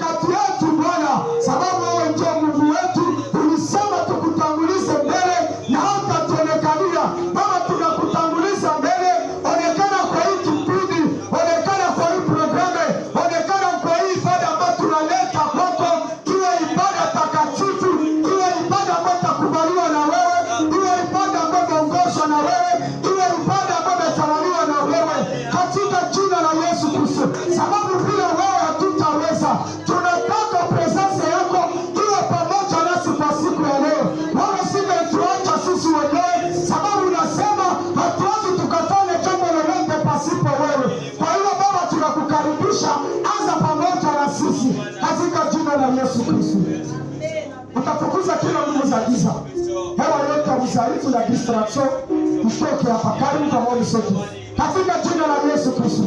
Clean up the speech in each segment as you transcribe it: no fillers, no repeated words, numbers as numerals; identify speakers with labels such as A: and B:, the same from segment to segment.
A: kati yetu Bwana, sababu wewe ndio Mungu wetu. Ulisema tukutangulize mbele na hata tuonekania. Baba, tunakutanguliza mbele. Onekana kwa hii kipindi, onekana kwa hii programu, onekana kwa hii ibada ambayo tunaleta kwako. Iwe ibada takatifu, iwe ibada ambayo itakubaliwa na wewe, iwe ibada ambayo imeongozwa na wewe, iwe ibada ambayo imetawaliwa na wewe, katika jina la Yesu Kristo. Sababu bila wewe hatutaweza. Tunataka presence yako iwe pamoja nasi kwa siku ya leo. Wewe singetuacha sisi wenyewe, sababu unasema hatuwezi tukafanya jambo lolote pasipo wewe. Kwa hiyo Baba, tunakukaribisha, anza pamoja na sisi katika jina la Yesu Kristo. Utafukuza kila nguvu za giza, hewa yote ya udhaifu na distraction utoke hapa. Karibu pamoja sote katika jina la Yesu Kristo.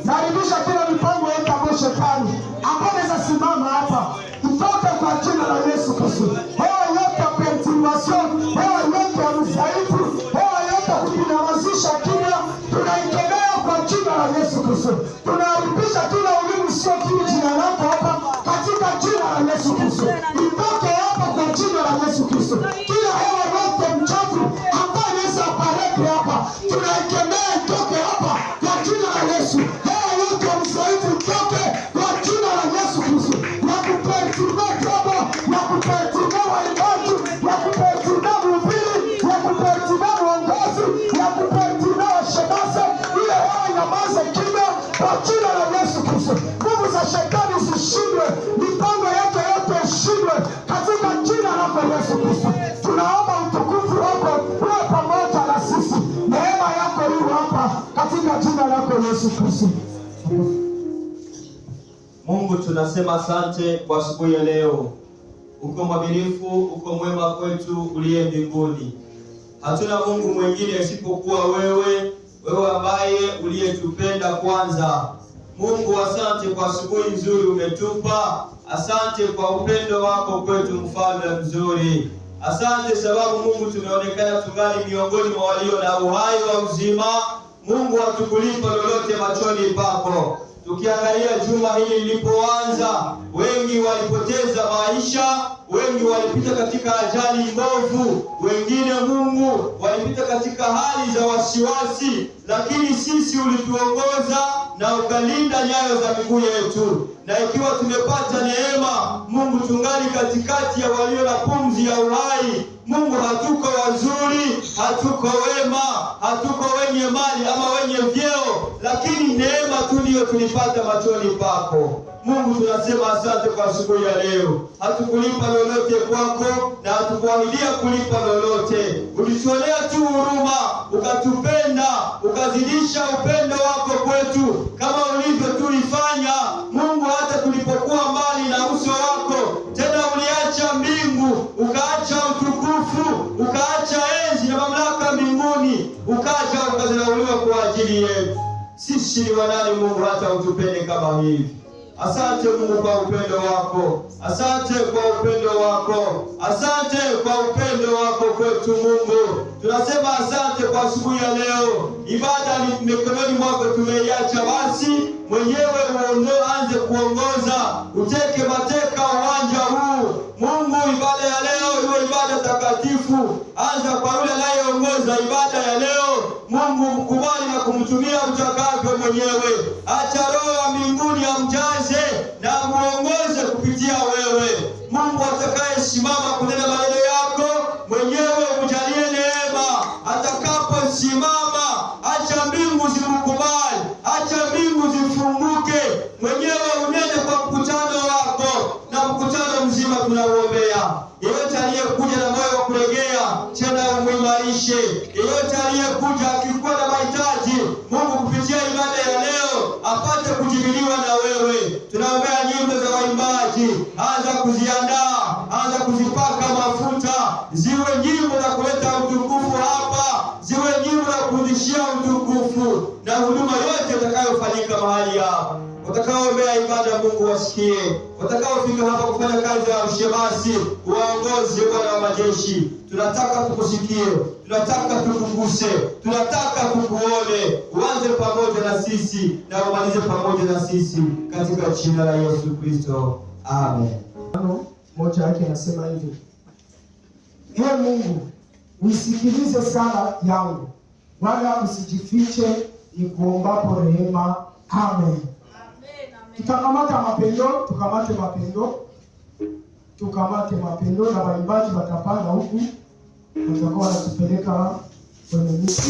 A: Naribisha kila mipango yote ambayo shetani ambayo inaweza simama hapa, utoke kwa jina la Yesu Kristo. Hewa yote ya perturbation, hewa yote ya udhaifu, hewa yote ya kunyamazisha kimya, tunaikemea kwa jina la Yesu Kristo. Tunaribisha kila ulimi sio kile jina lako hapa katika jina la Yesu Kristo. Utoke hapa kwa jina la Yesu Kristo. Kila hewa yote mchafu ambayo inaweza apareke hapa, tunaikemea itoke hapa kwa jina la Yesu. Hewa yote ya udhaifu itoke kwa jina la Yesu Kristo. Na kuperturba jambo, na kuperturba waimbaji, na kuperturba mhubiri, na kuperturba uongozi, na kuperturba washemasi, ile hewa nyamaze kimya kwa jina la Yesu Kristo. Nguvu za shetani zishindwe, mipango yake yote ishindwe katika jina lako Yesu Kristo. Tunaomba utukufu wako uwe pamoja na sisi, neema yako iwe hapa katika jina lako Yesu Kristo.
B: Mungu, tunasema asante kwa asubuhi ya leo. Uko mwaminifu, uko mwema kwetu uliye mbinguni. Hatuna Mungu mwingine isipokuwa wewe, wewe ambaye uliyetupenda kwanza. Mungu, asante kwa asubuhi nzuri umetupa. Asante kwa upendo wako kwetu, mfalme mzuri. Asante sababu Mungu tumeonekana tungali miongoni mwa walio na uhai wa uzima. Mungu, hatukulipa lolote machoni pako. Tukiangalia juma hili lilipoanza, wengi walipoteza maisha, wengi walipita katika ajali mbovu, wengine Mungu walipita katika hali za wasiwasi, lakini sisi ulituongoza na ukalinda nyayo za miguu yetu. Na ikiwa tumepata neema Mungu, tungali katikati ya walio na pumzi ya uhai. Mungu, hatuko wazuri, hatuko wema, hatuko wenye mali ama wenye vyeo, lakini neema tu ndiyo tulipata machoni pako. Mungu, tunasema asante kwa asubuhi ya leo. Hatukulipa lolote kwako na hatukuahidia kulipa lolote. Ulituonea tu huruma, ukatupenda, ukazidisha upendo wako kwetu kama ulivyo tulifanya. Mungu, hata tulipokuwa mbali na uso wako, tena uliacha mbingu, ukaacha utukufu, ukaacha enzi na mamlaka mbinguni, ukaja ukazalauliwa kwa ajili yetu. Sisi ni wanani Mungu hata utupende kama hivi? Asante Mungu kwa upendo wako. Asante kwa upendo wako. Asante kwa upendo wako kwetu Mungu. Tunasema asante kwa asubuhi ya leo. Ibada ni mikononi mwako tumeiacha, basi mwenyewe anze kuongoza. Uteke mateka uwanja huu. Mungu, ibada ya leo iwe ibada takatifu. Anza kwa yule anayeongoza ibada ya leo. Mungu, mkubali na kumtumia utakavyo mwenyewe. Acha Roho wa mbinguni amjaze na muongoze kupitia wewe. Mungu, atakayesimama kunena maneno yako, mwenyewe umjalie neema. Atakaposimama, acha mbingu zimkubali, acha mbingu zifunguke. Mwenyewe unene kwa mkutano wako, na mkutano mzima tunauombea. Yeyote aliyekuja na moyo wa kulegea, tena umuimarishe. Yeyote aliyekuja akikuwa na mahitaji, Mungu, kupitia ibada ya leo apate kujibiliwa na wewe. Tunaombea nyimbo za waimbaji, anza kuziandaa, anza kuzipaka mafuta, ziwe nyimbo za kuleta utukufu hapa, ziwe nyimbo za kurudishia utukufu, na huduma yote itakayofanyika mahali hapa. Watakaoombea ibada Mungu wasikie. Watakaofika hapa kufanya kazi ya ushemasi, uongozi, Bwana wa majeshi, tunataka tukusikie, tunataka tukuguse, tunataka tukuone. Uanze pamoja na sisi na umalize pamoja na sisi, katika jina la Yesu Kristo. Amen.
A: Moja yake anasema hivi: Ee Mungu, uisikilize sala yangu, wala usijifiche nikuombapo rehema. Amen. Tukamate mapendo na waimbaji watapanda huku, watakuwa wanatupeleka kwenye miti.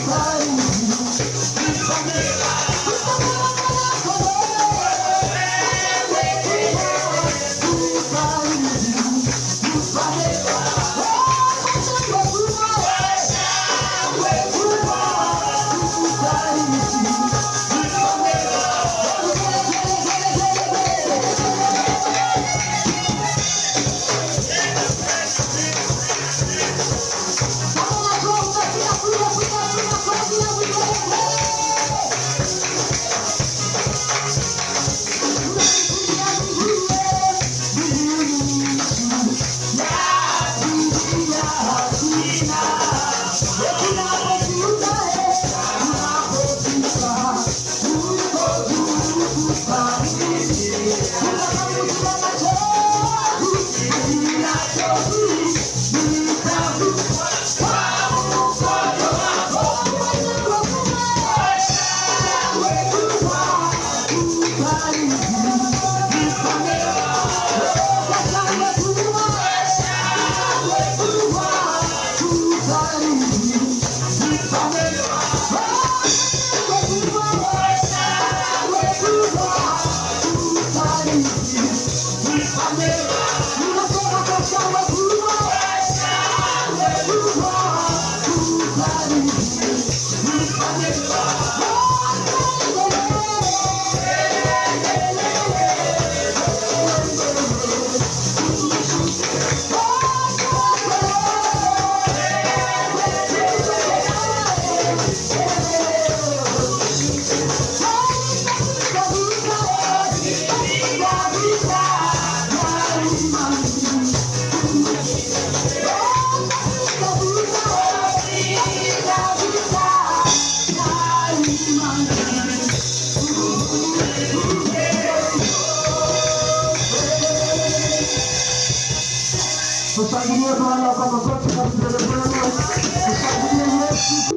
C: Bye.
A: Tushangilie Bwana kwa makofi na vigelegele. Tushangilie Yesu.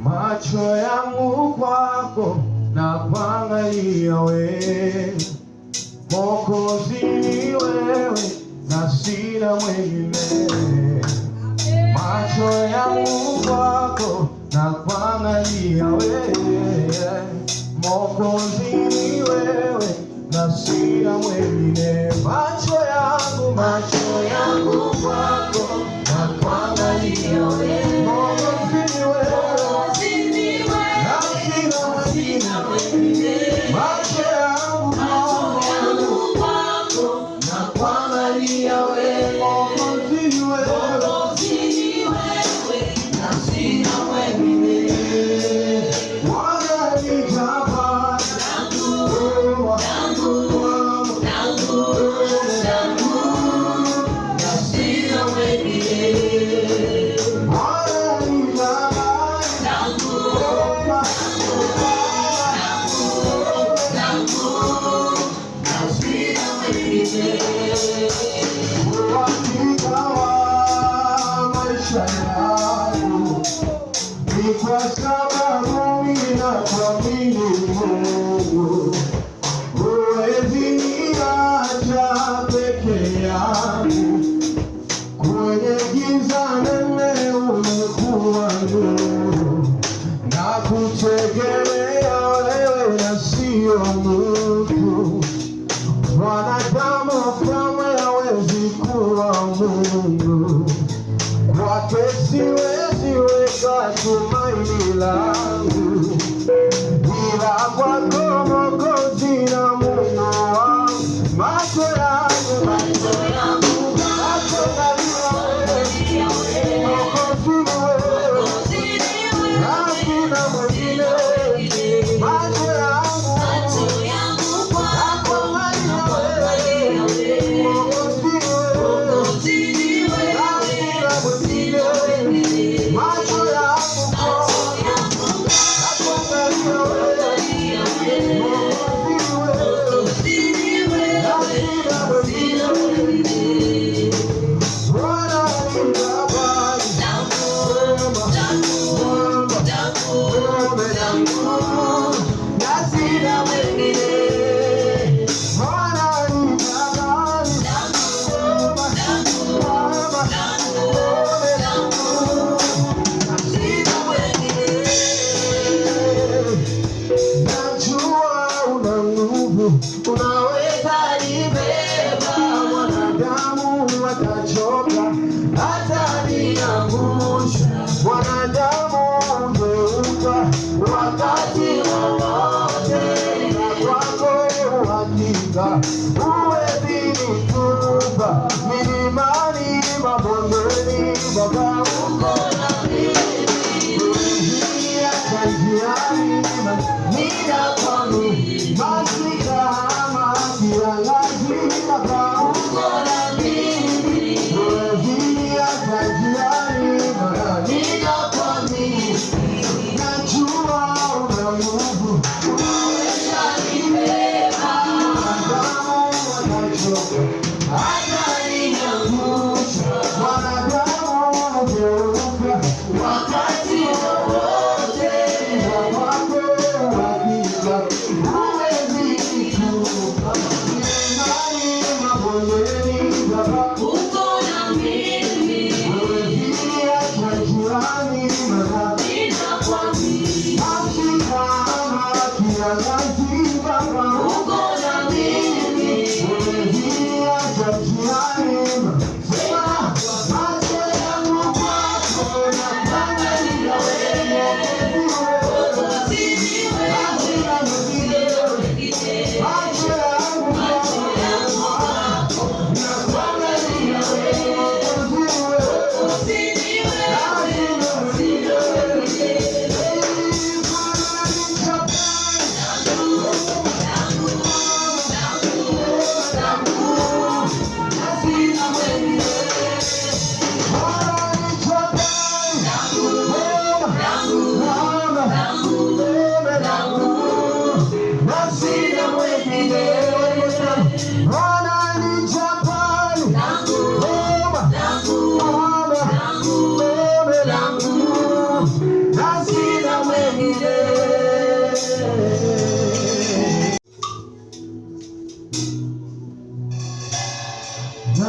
A: Macho yangu kwako na kuangalia wewe, Mwokozi ni wewe na sina mwingine. Macho yangu kwako na kuangalia wewe, Mwokozi ni wewe na sina mwingine. Macho yangu kwako na kuangalia wewe, Mwokozi ni wewe. Macho yangu kwako na kuangalia wewe, Mwokozi ni wewe na sina mwingine. Bwana ni jaba langu na sina mwingine. Bwana ni jaba langu uhakika wa maisha yangu ni kwa sababu ninakuamini Mungu. Huwezi niacha peke yangu, kwenye giza nene umekuwa nuru, na kutegemea wewe na sio mtu. Wanadamu kamwe hawezi kuwa Mungu. tumaini langu, ila kwako Mwokozi na Mungu wangu. Macho yangu nakuangalia wewe, Mwokozi ni wewe, hakuna mwingine. Macho yangu nakuangalia wewe, Mwokozi ni wewe, hakuna mwingine. Macho yangu nakuangalia wewe, Mwokozi ni wewe, hakuna mwingine. Bwana ni mtabari, unaweza nibeba, wanadamu watachoka hata niangusha, wanadamu ungeuka wakati wowote, na kwako uhakika huwezi nitupa, milimani mabondeni, Baba uko na mimi, hata njiani nina kwangu masika ama kiangazi, Baba uko na mimi, hata njiani nina kwangu. Najua una nguvu, unaweza nibeba, wanadamu wanachoka hata niangusha, wanadamu wangeuka wakati wowote, na kwako uhakika huwezi nitupa, milimani mabondeni, Baba uko na mimi, hata njiani nina kwamini, masika ama kiangazi, Baba uko na mimi, hata njiani sema, macho yangu kwako nakuangalia wewe, Mwokozi ni wewe, hakuna mwingine. Macho yangu kwako nakuangalia wewe, Mwokozi ni wewe, hakuna mwingine.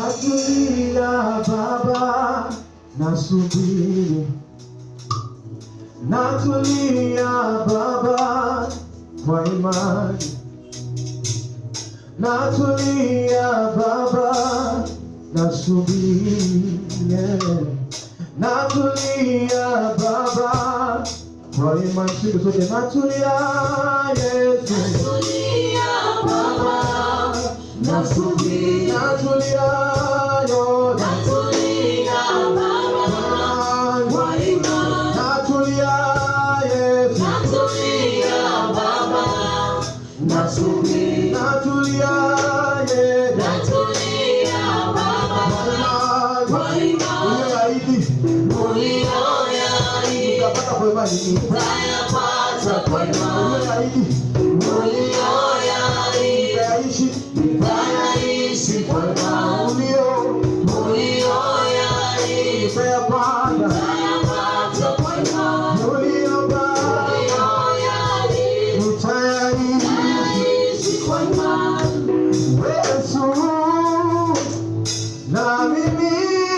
A: Natulia Baba, nasubiri. Natulia Baba kwa imani. Natulia Baba, nasubiri. Natulia Baba kwa imani. Siku zote natulia Yesu. Natulia Baba, nasubiri. Natulia Yoda. Natulia Baba kwa imani. Natulia Yesu. Natulia Baba, nasubiri. Natulia Yesu. Natulia Baba kwa imani. Uliahidi. Uliahidi. Utapata kwa imani. Utayapata kwa imani. Uliahidi. Uliahidi. Utaishi kwa imani. Uliahidi. Utayapata kwa imani. Uliahidi. Utaishi kwa imani. Yesu, naamini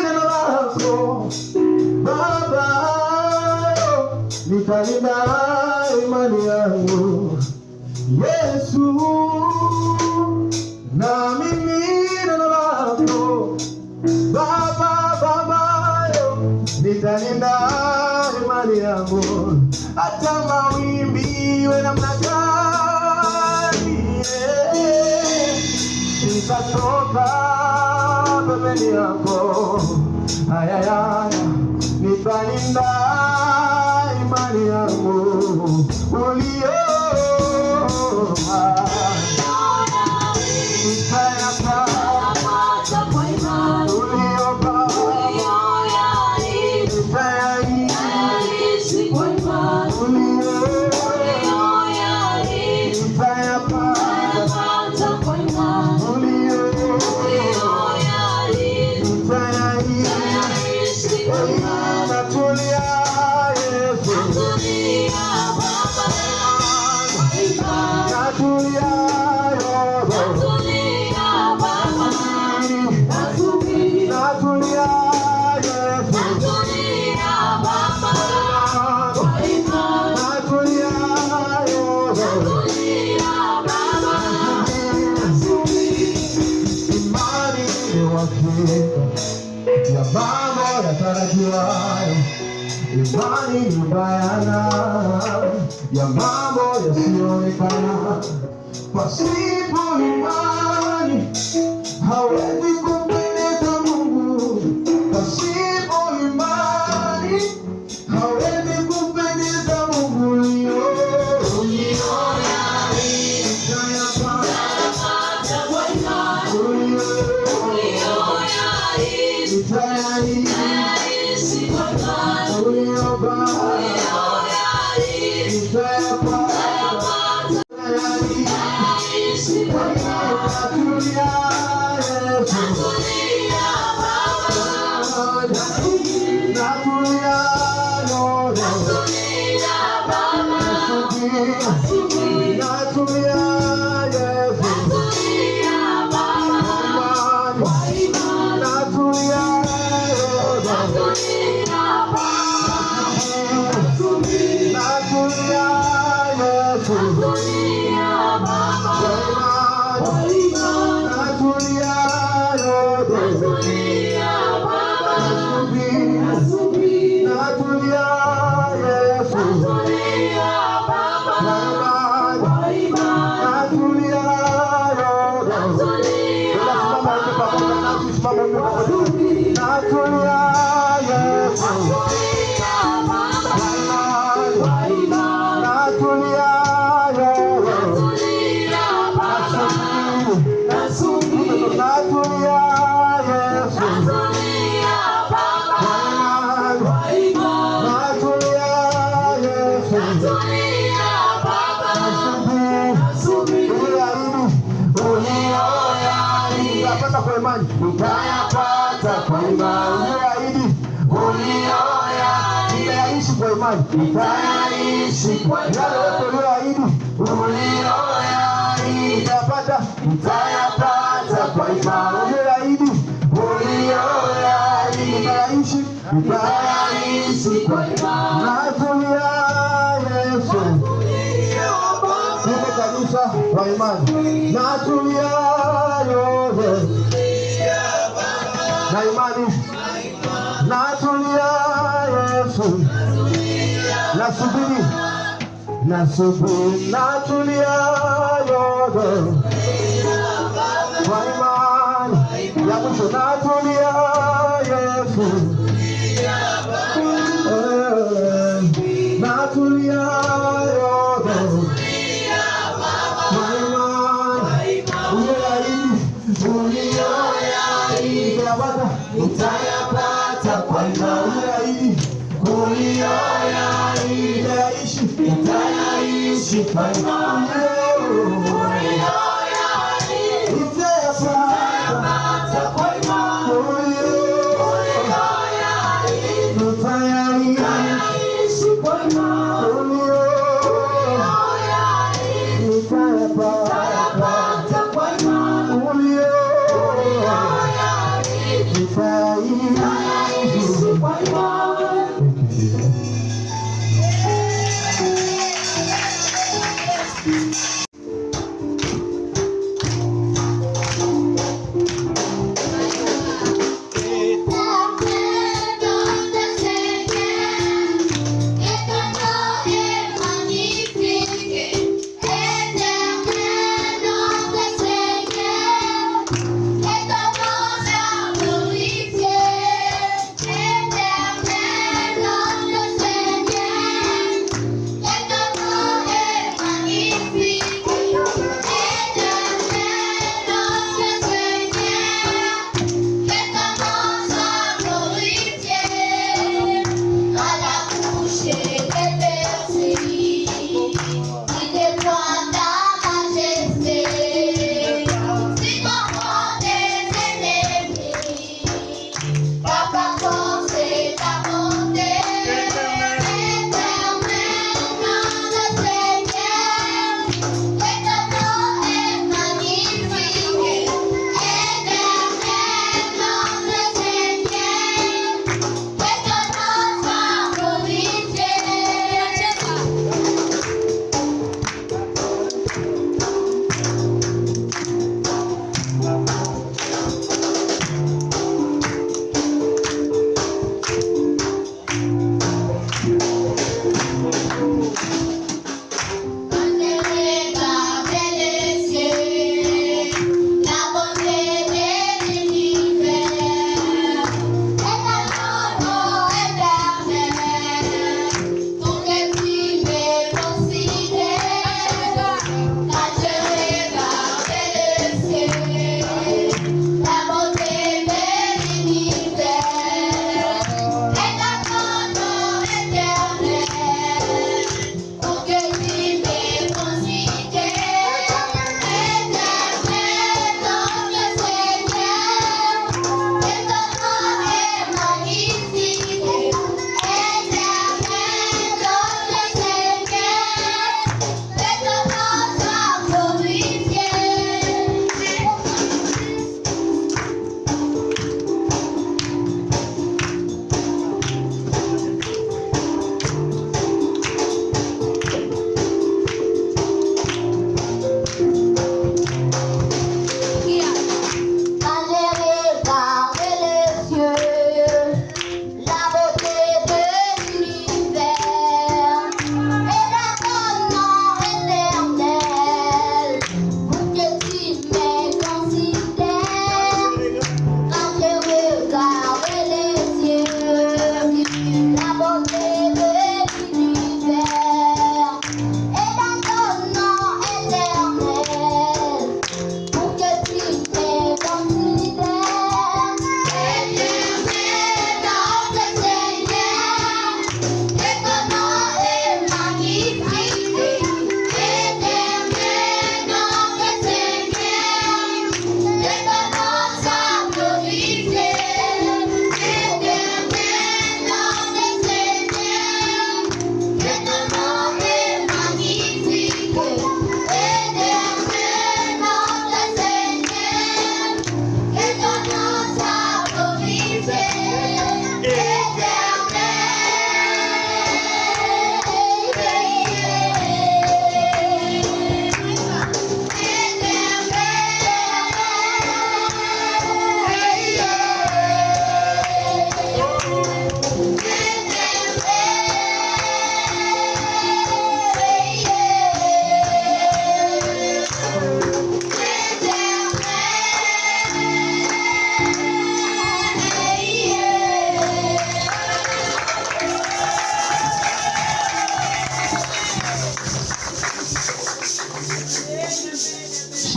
A: neno lako Baba, nitalinda imani yangu. Yesu, naamini neno lako Baba, nitalinda imani imani yangu, hata mawimbi iwe namna gani, nitatoka pembeni yako. Ayaya, nitalinda imani yangu ya mambo yatarajiwayo. Imani ni bayana ya mambo yasiyoonekana. Pasipo imani hawezi kumpendeza Mungu. Pasipo imani hawezi kumpendeza Mungu. Utayapata kwa imani. Utaishi kwa imani. Utayaishi kwa imani. Utayapata. Utayapata kwa imani. Utayaishi kwa imani. Natulia Yesu. Tuko kanisa kwa imani. Natulia Yesu. Na imani natulia Yesu, nasubiri natulia Yesu, kwa imani ya mwisho natulia Yesu, natulia Yesu, kwa imani utayapata kwa imani, utayaishi kwa imani, utayapata kwa imani, utayaishi kwa imani, utayapata kwa imani.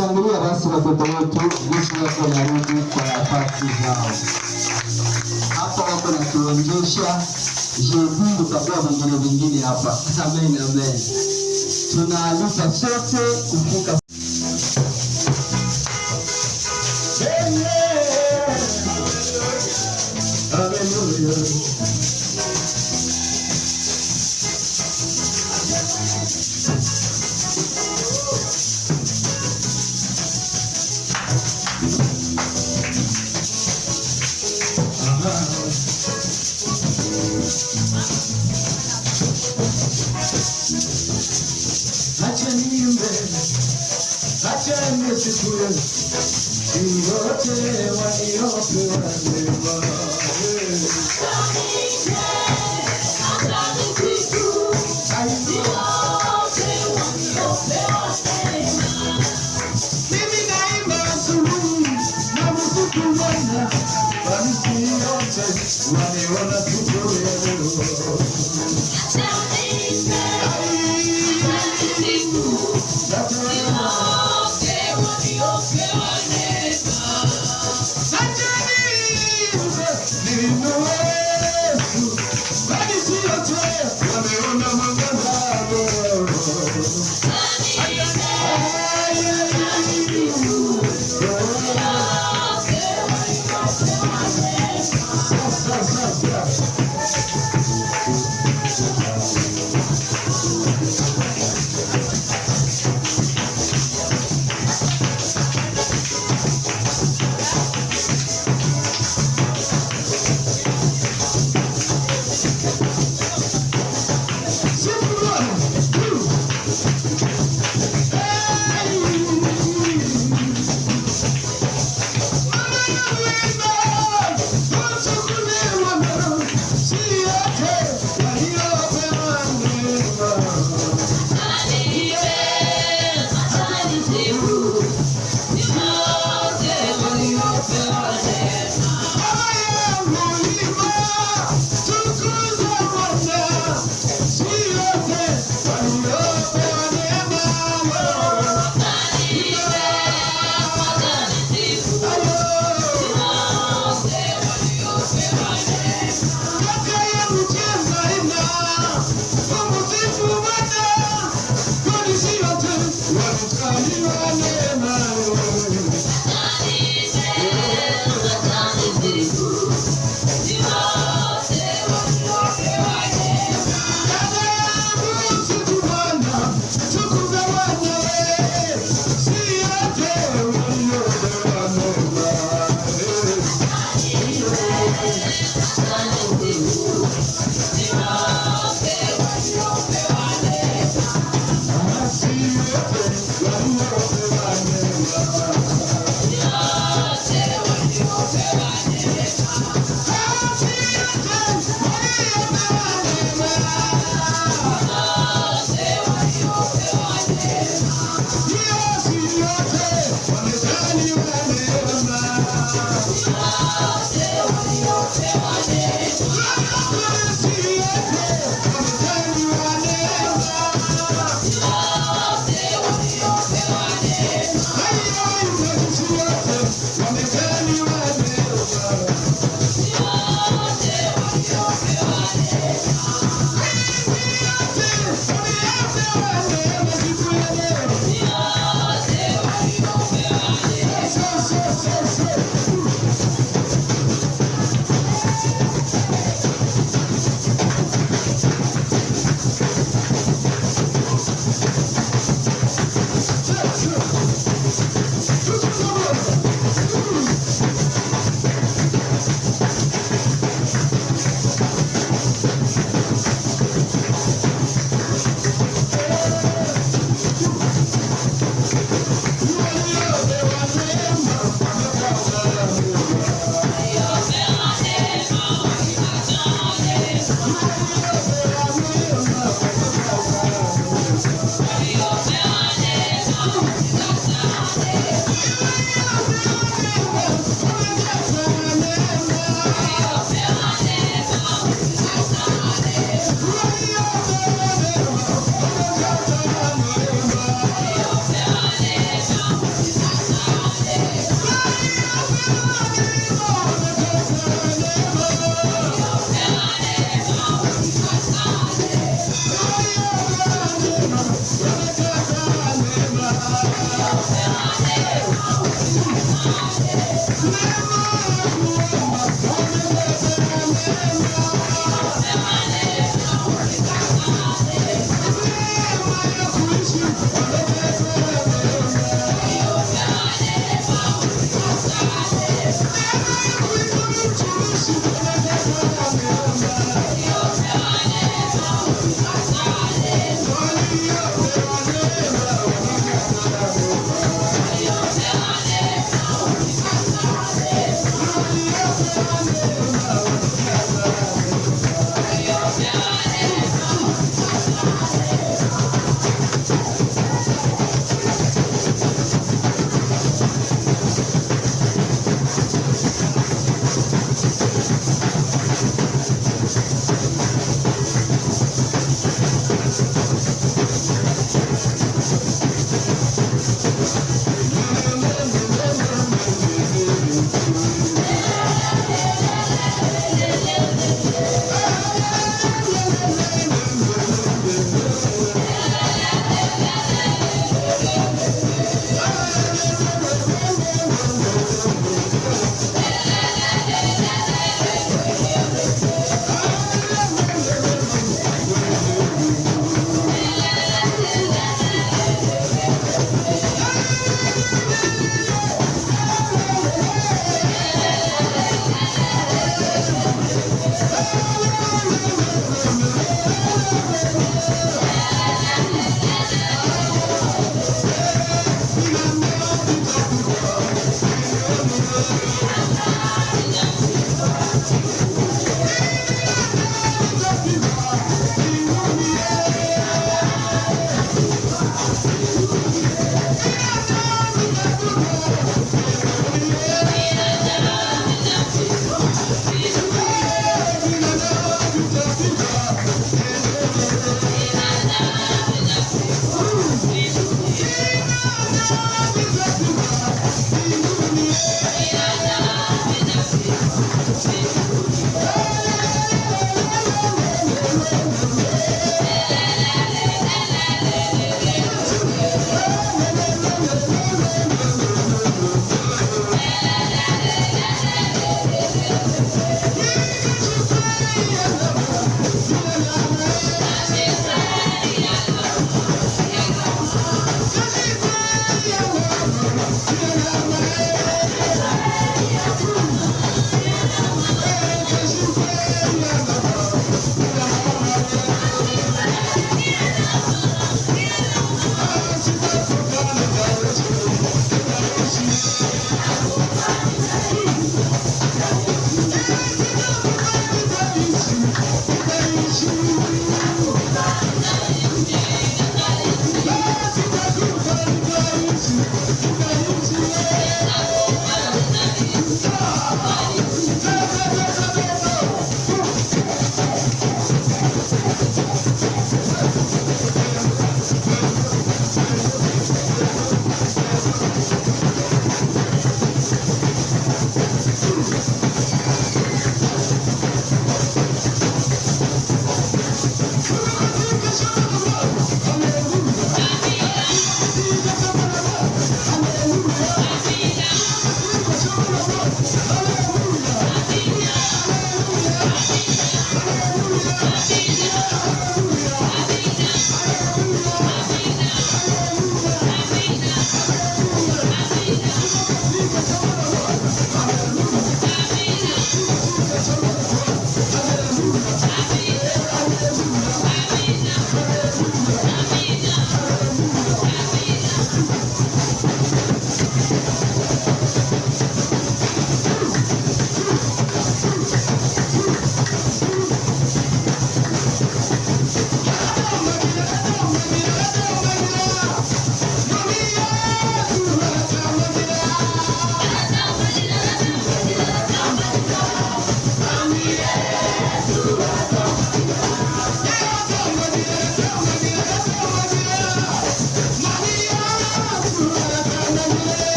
C: Tushangilia basi watoto wetu jinsi wako narudi kwa nafasi zao. Hapa wako na tuonjesha jeudi tutakuwa vingine hapa. Amen, amen. Tunaalika sote kufika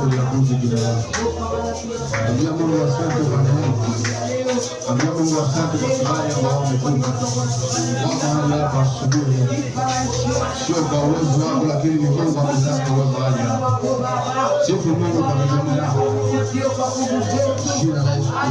D: kuliabudu jina lako. Ambia Mungu asante kwa neema. Ambia Mungu asante kwa kibali ambao umetupa. Mahali hapa asubuhi. Sio kwa uwezo wako, lakini ni Mungu ametaka uwe mahali hapa. Sifu Mungu kwa neema yako. Jina la Yesu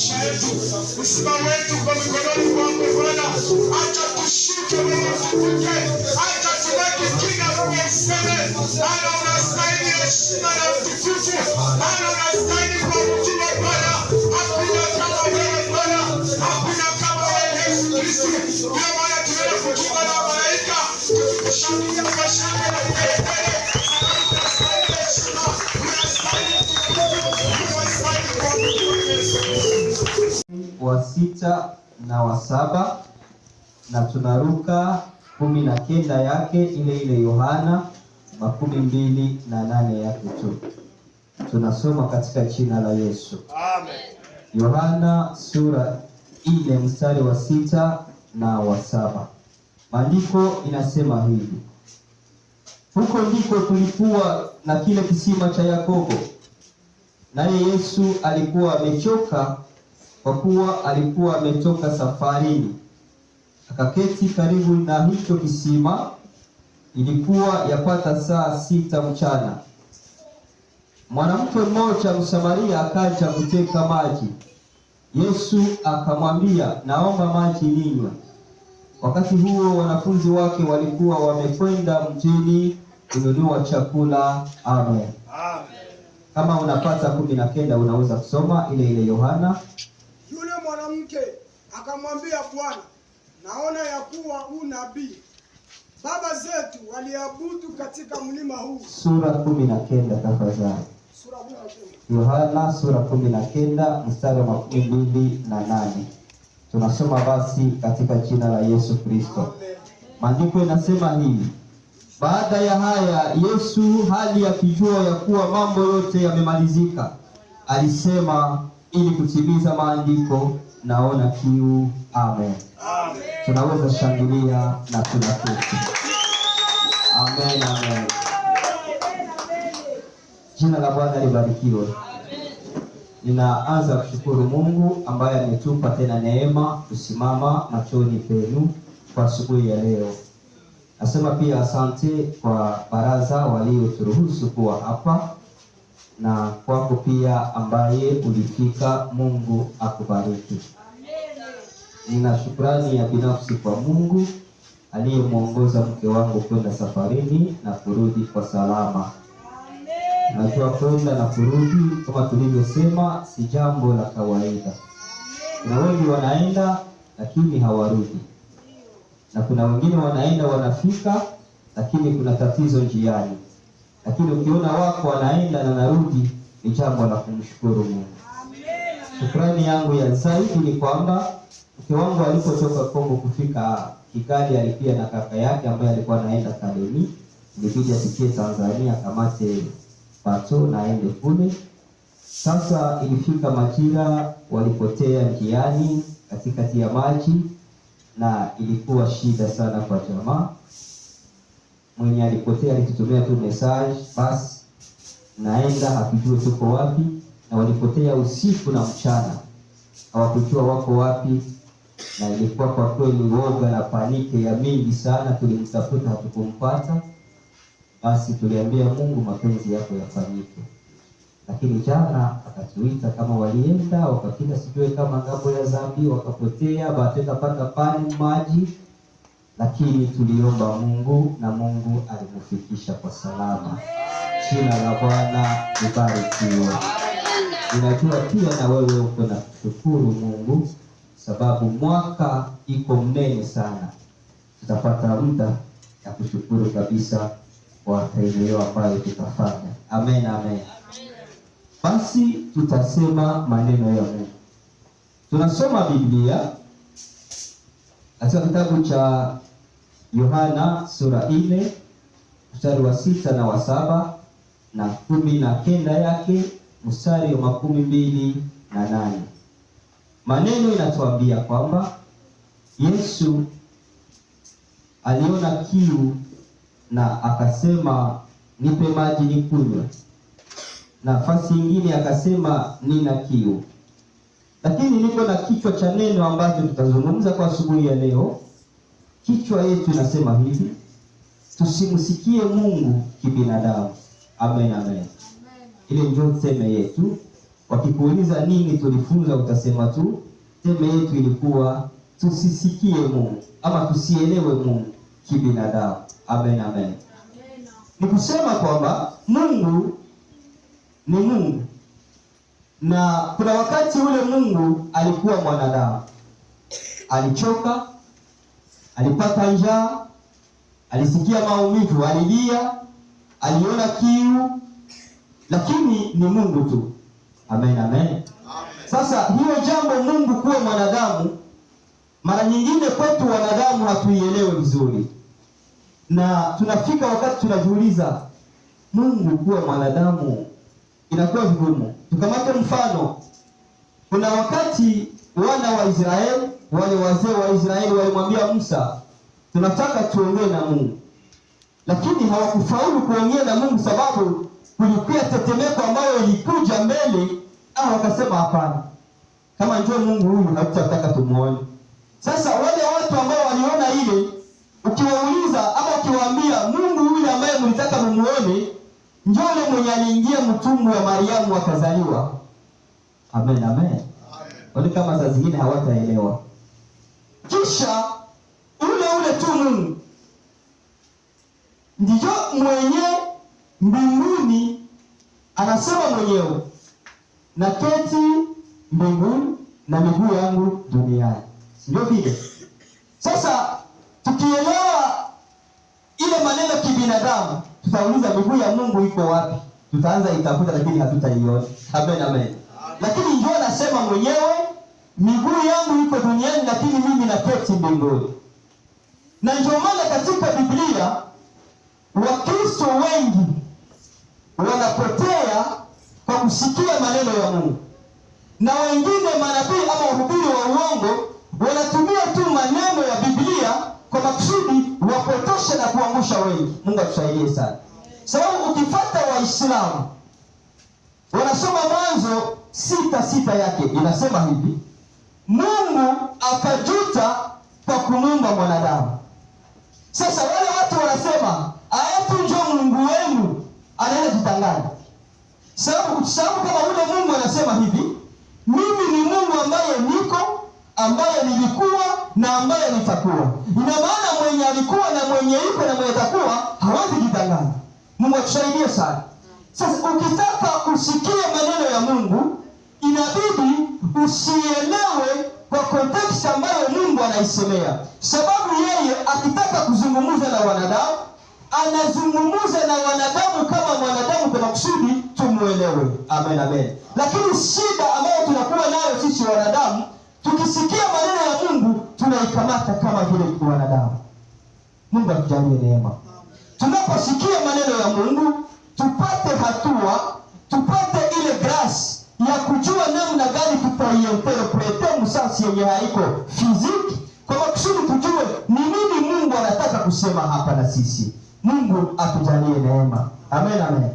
A: maisha yetu. Uzima wetu kwa mikononi mwako Bwana. Acha tushuke Bwana, tukuke. Acha tuweke kinga Bwana, useme Bwana unastahili heshima na utukufu. Bwana unastahili kuabudiwa Bwana. Hakuna kama wewe Bwana. Hakuna kama wewe Yesu Kristo. Ndio maana tunaenda kujiunga na malaika tukikushangilia kwa shangwe na vigelegele. Unastahili heshima. Unastahili
C: wa 6 na wa 7 na tunaruka 19 yake ile Yohana 28 yake tu. Tunasoma katika jina la Yesu.
A: Amen.
C: Yohana sura 4 mstari wa 6 na wa 7. Maandiko inasema hivi: huko ndiko tulikuwa na kile kisima cha Yakobo, naye Yesu alikuwa amechoka kwa kuwa alikuwa ametoka safarini, akaketi karibu na hicho kisima. Ilikuwa yapata saa 6 mchana. Mwanamke mmoja Msamaria akaja kuteka maji. Yesu akamwambia, naomba maji ninywe. Wakati huo wanafunzi wake walikuwa wamekwenda mjini kununua chakula. Amen.
A: Amen.
C: Kama unapata 19 unaweza kusoma ile Yohana.
A: Yule mwanamke akamwambia, Bwana, naona ya kuwa huu nabii. Baba zetu waliabudu katika mlima huu.
C: Sura 19 tafadhali.
A: Sura 19.
C: Yohana sura 19 mstari wa 28. Tunasoma basi katika jina la Yesu Kristo. Maandiko inasema hivi: baada ya haya Yesu, hali akijua ya kuwa mambo yote yamemalizika, alisema ili kutimiza maandiko, naona kiu. Amen.
A: Amen.
C: Tunaweza shangilia na tunaketi. Amen, amen. Jina la Bwana libarikiwe. Ninaanza kushukuru Mungu ambaye ametupa tena neema kusimama machoni penu kwa asubuhi ya leo. Nasema pia asante kwa baraza walioturuhusu kuwa hapa, na kwako pia ambaye ulifika. Mungu akubariki. Nina shukrani ya binafsi kwa Mungu aliyemwongoza mke wangu kwenda safarini na kurudi kwa salama. Najua kwenda na kurudi kama tulivyosema si jambo la kawaida. Kuna wengi wanaenda lakini hawarudi, na kuna wengine wanaenda wanafika lakini kuna tatizo njiani. Lakini ukiona wako wanaenda na narudi, ni jambo la kumshukuru Mungu. Shukrani yangu ya zaidi ni kwamba mke wangu alipotoka Kongo kufika Kigali, alipia na kaka yake ambaye alikuwa anaenda akademi. Ilibidi apitie Tanzania kamate pato na aende kule. Sasa ilifika majira walipotea njiani katikati ya maji, na ilikuwa shida sana kwa jamaa. Mwenye alipotea alitutumia tu message, basi naenda, hakujua tuko wapi, na walipotea usiku na mchana, hawakujua wako wapi, na ilikuwa kwa kweli woga na panike ya mingi sana. Tulimtafuta hatukumpata. Basi tuliambia Mungu, mapenzi yako yafanyike. Lakini jana akatuita kama walienda wakafika, sijue kama ngambo ya Zambi, wakapotea, baada pata pani maji. Lakini tuliomba Mungu na Mungu alimufikisha kwa salama. Jina la Bwana libarikiwe. Ninajua pia na wewe uko na kushukuru Mungu, sababu mwaka iko mnene sana. Tutapata muda ya kushukuru kabisa kwa tendo ambayo tutafanya. Amen, amen. Basi tutasema maneno ya Mungu. Tunasoma Biblia katika kitabu cha Yohana sura 4 mstari wa 6 na wa 7 na 19 yake mstari wa 28. Maneno inatuambia kwamba Yesu aliona kiu na akasema, nipe maji nikunywe. Nafasi nyingine akasema, nina kiu. Lakini niko na kichwa cha neno ambacho tutazungumza kwa asubuhi ya leo. Kichwa yetu inasema hivi: tusimsikie Mungu kibinadamu. Amen, amen. Ile ndio sema yetu,
B: Wakikuuliza nini tulifunza, utasema tu teme yetu ilikuwa tusisikie Mungu ama tusielewe Mungu kibinadamu. Amen, amen. Ni kusema kwamba Mungu ni Mungu, na kuna wakati ule Mungu alikuwa mwanadamu, alichoka, alipata njaa, alisikia maumivu, alilia, aliona kiu, lakini ni Mungu tu. Amen, amen. Sasa hiyo jambo Mungu kuwa mwanadamu, mara nyingine kwetu wanadamu hatuielewe vizuri, na tunafika wakati tunajiuliza, Mungu kuwa mwanadamu inakuwa vigumu. Tukamate mfano, kuna wakati wana wa Israeli, wale wazee wa Israeli walimwambia Musa, tunataka tuongee na Mungu, lakini hawakufaulu kuongea na Mungu sababu kulikuwa tetemeko ambayo ilikuja mbele. Wakasema hapana, kama njoo Mungu huyu hatutataka tumuone. Sasa wale watu ambao waliona ile, ukiwauliza ama ukiwaambia Mungu yule ambaye mlitaka mumuone njoo yule mwenye aliingia mtumbo wa Mariamu akazaliwa. Amen, amen. Wale kama saa zingine hawataelewa. Kisha ule tu Mungu ndiyo mwenye mbinguni anasema mwenyewe, na keti mbinguni na miguu yangu duniani. Ndio vile. Sasa tukielewa ile maneno kibinadamu, tutauliza miguu ya Mungu iko wapi? Tutaanza itafuta, lakini hatutaiona. Amen, amen. Lakini ndio anasema mwenyewe, miguu yangu iko duniani, lakini mimi naketi mbinguni. Na ndio maana katika Biblia Wakristo wengi wanapotea kwa kusikia maneno ya Mungu, na wengine manabii ama wahubiri wa uongo wanatumia tu maneno ya Biblia kwa makusudi wapotoshe na kuangusha wengi. Mungu atusaidie sana. Sababu ukifuata Waislamu wanasoma Mwanzo 6:6 yake inasema hivi, Mungu akajuta kwa kumuumba mwanadamu. Sasa wale watu wanasema ayatu njoo Mungu wenu anaenda jitanganya. Sababu kama ule Mungu anasema hivi, mimi ni Mungu ambaye niko, ambaye nilikuwa na ambaye nitakuwa. Ina maana mwenye alikuwa na mwenye yuko na mwenye atakuwa hawezi jitanganya. Mungu atusaidie sana. Sasa ukitaka usikie maneno ya Mungu, inabidi usielewe kwa context ambayo Mungu anaisemea. Sababu yeye akitaka kuzungumza na wanadamu, anazungumza na wanadamu kama mwanadamu kwa makusudi tumuelewe. Amen, amen. Lakini shida ambayo tunakuwa nayo sisi wanadamu, tukisikia maneno ya Mungu tunaikamata kama vile wanadamu. Mungu atujalie neema. Tunaposikia maneno ya Mungu, tupate hatua, tupate ile grace ya kujua namna gani tutaiinterprete msasi yenye haiko fiziki, kwa makusudi tujue ni nini Mungu anataka kusema hapa na sisi. Mungu atujalie neema. Amen, amen.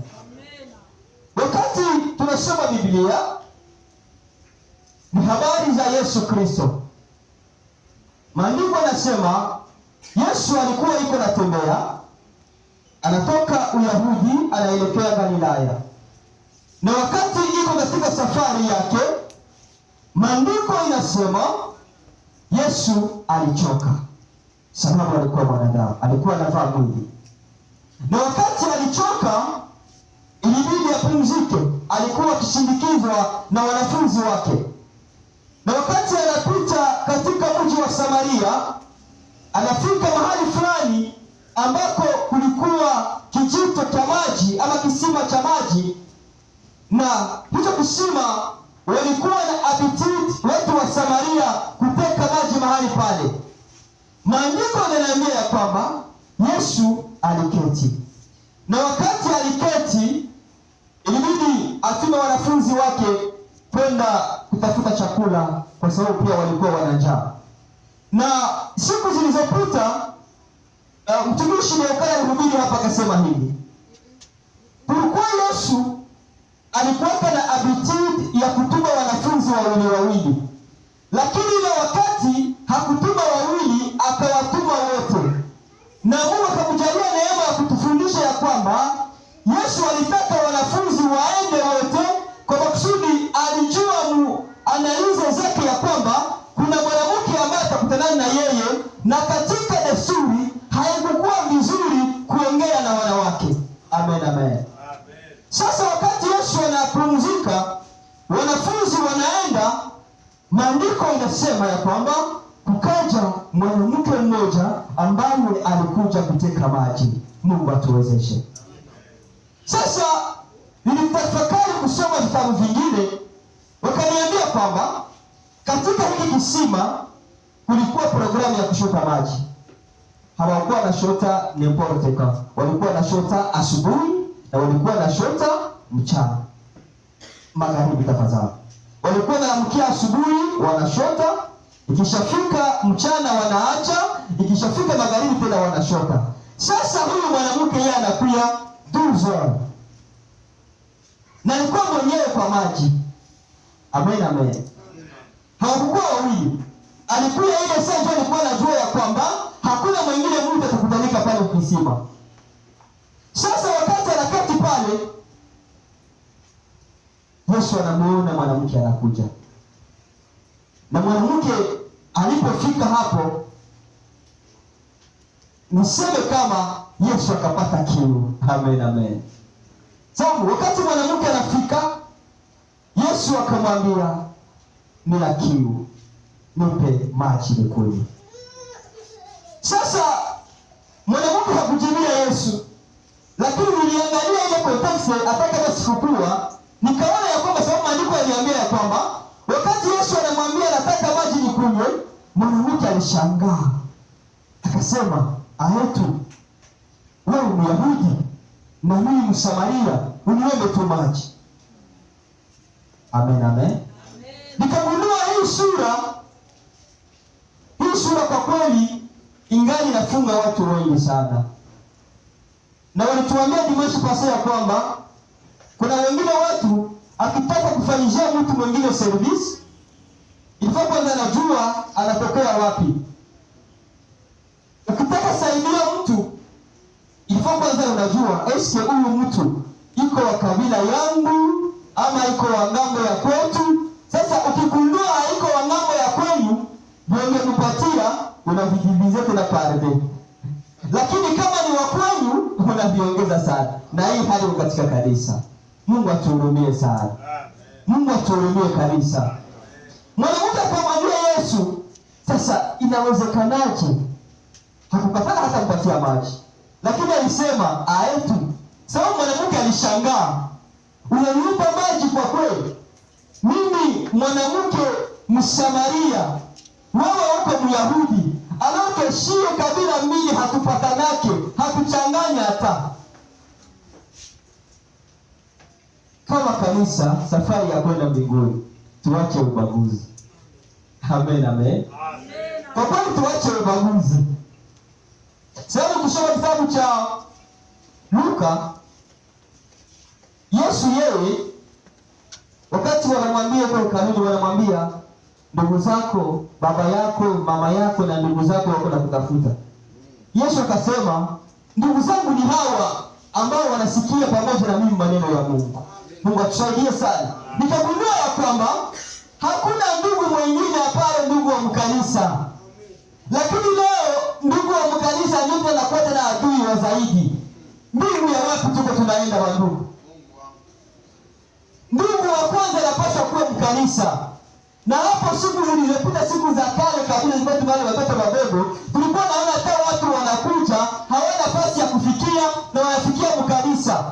B: Wakati tunasoma Biblia ni habari za Yesu Kristo. Maandiko yanasema Yesu alikuwa yuko anatembea, anatoka Uyahudi anaelekea Galilaya. Na wakati yuko katika safari yake, maandiko inasema Yesu alichoka. Sababu alikuwa mwanadamu, alikuwa anavaa mwili. Na wakati alichoka, ilibidi apumzike. Alikuwa akishindikizwa na wanafunzi wake. Na wakati anapita katika mji wa Samaria, anafika mahali fulani ambako kulikuwa kijito cha maji ama kisima cha maji, na hicho kisima walikuwa na appetite watu wa Samaria kuteka maji mahali pale. Maandiko yananiambia kwamba Yesu aliketi. Na wakati aliketi, ilibidi atume wanafunzi wake kwenda kutafuta chakula, kwa sababu pia walikuwa wana njaa. Na siku zilizopita mtumishi Yohana mhubiri hapa akasema hivi, kulikuwa Yesu alikuwa na appetite ya kutuma wanafunzi wawili, lakini ile wakati hakutuma wawili, akawatuma wote. Na Mungu akamjalia neema ya kutufundisha ya kwamba Yesu alitaka wanafunzi waende wote, kwa makusudi
C: analiza zake ya kwamba kuna mwanamke ambaye atakutana na yeye, na katika desturi haikukuwa vizuri kuongea na wanawake. Amen, amen. Sasa wakati Yesu anapumzika, wanafunzi wanaenda, maandiko inasema ya kwamba kukaja mwanamke mmoja ambaye alikuja kuteka maji. Mungu atuwezeshe. Sasa nilitafakari kusoma vitabu vingine, wakaniambia kwamba katika hiki kisima kulikuwa programu ya kushota maji. Hawakuwa na shota n'importe quand. Walikuwa na shota asubuhi na walikuwa na shota mchana. Magharibi tafadhali. Walikuwa wanaamkia asubuhi wanashota, ikishafika mchana wanaacha, ikishafika magharibi tena wanashota. Sasa huyu mwanamke yeye anakuja 12h. Na alikuwa mwenyewe kwa maji. Amen, amen. Hawakuwa wawili. Alikuwa ile saa ndio alikuwa anajua ya kwamba hakuna mwingine mtu atakutanika pale kisima. Sasa wakati anakati pale, Yesu anamuona mwanamke anakuja. Na mwanamke alipofika hapo, niseme kama Yesu akapata kiu. Amen, amen. Sababu wakati mwanamke anafika, Yesu akamwambia, nina kiu, nipe maji nikunywe. Sasa mwanamke hakujibia Yesu, lakini niliangalia ile context hata kama sikukua, nikaona ya kwamba sababu maandiko yaniambia ya kwamba wakati Yesu anamwambia nataka maji nikunywe, mwanamke alishangaa. Akasema, "Ahetu, wewe Myahudi na mimi Msamaria, uniombe tu maji." Amen, amen. Nikagundua hii sura kwa kweli ingali nafunga watu wengi sana. Na walituambia dimanche pasa ya kwamba kuna wengine watu akitaka kufanyia mtu mwingine service, ilifaa kwanza anajua anatokea wapi. Ukitaka saidia mtu, ilifaa kwanza unajua eske huyu mtu iko wa kabila yangu ama iko wa ngambo ya kwetu. Sasa ukikundua haiko wa ngambo ya kwenu, ndio kupatia unavijibiza tena pale. Lakini kama ni wa kwenu unaviongeza sana. Na hii hali katika kanisa. Mungu atuhurumie sana. Mungu atuhurumie kanisa. Mwanamke akamwambia Yesu, sasa inawezekanaje? Hakukataa hata kupatia maji. Lakini alisema, "Aetu." Sababu mwanamke alishangaa. "Unanipa maji kwa kweli? Mimi mwanamke Msamaria, wewe uko Myahudi, alafu shie kabila mbili hatupatanake, hatuchanganya hata." Kama kanisa, safari ya kwenda mbinguni, tuache ubaguzi. Amen, amen. Kwa kweli tuache ubaguzi. Sasa kusoma kitabu cha Luka, Yesu yeye wakati wanamwambia kwa kanuni, wanamwambia ndugu zako, baba yako, mama yako na ndugu zako wako na kutafuta. Yesu akasema, ndugu zangu ni hawa ambao wanasikia pamoja na mimi maneno ya Mungu. Mungu atusaidie sana. Nikagundua ya kwamba hakuna ndugu mwingine apale ndugu wa mkanisa. Lakini leo ndugu wa mkanisa ndio anakuwa na adui wa zaidi. Ndugu ya wapi tuko tunaenda wa ndugu? Ndugu wa kwanza anapaswa kuwa mkanisa. Na hapo siku zilizopita, siku za kale kabla zipate wale watoto wadogo, tulikuwa naona hata watu wanakuja hawana nafasi ya kufikia na wanafikia mkanisa.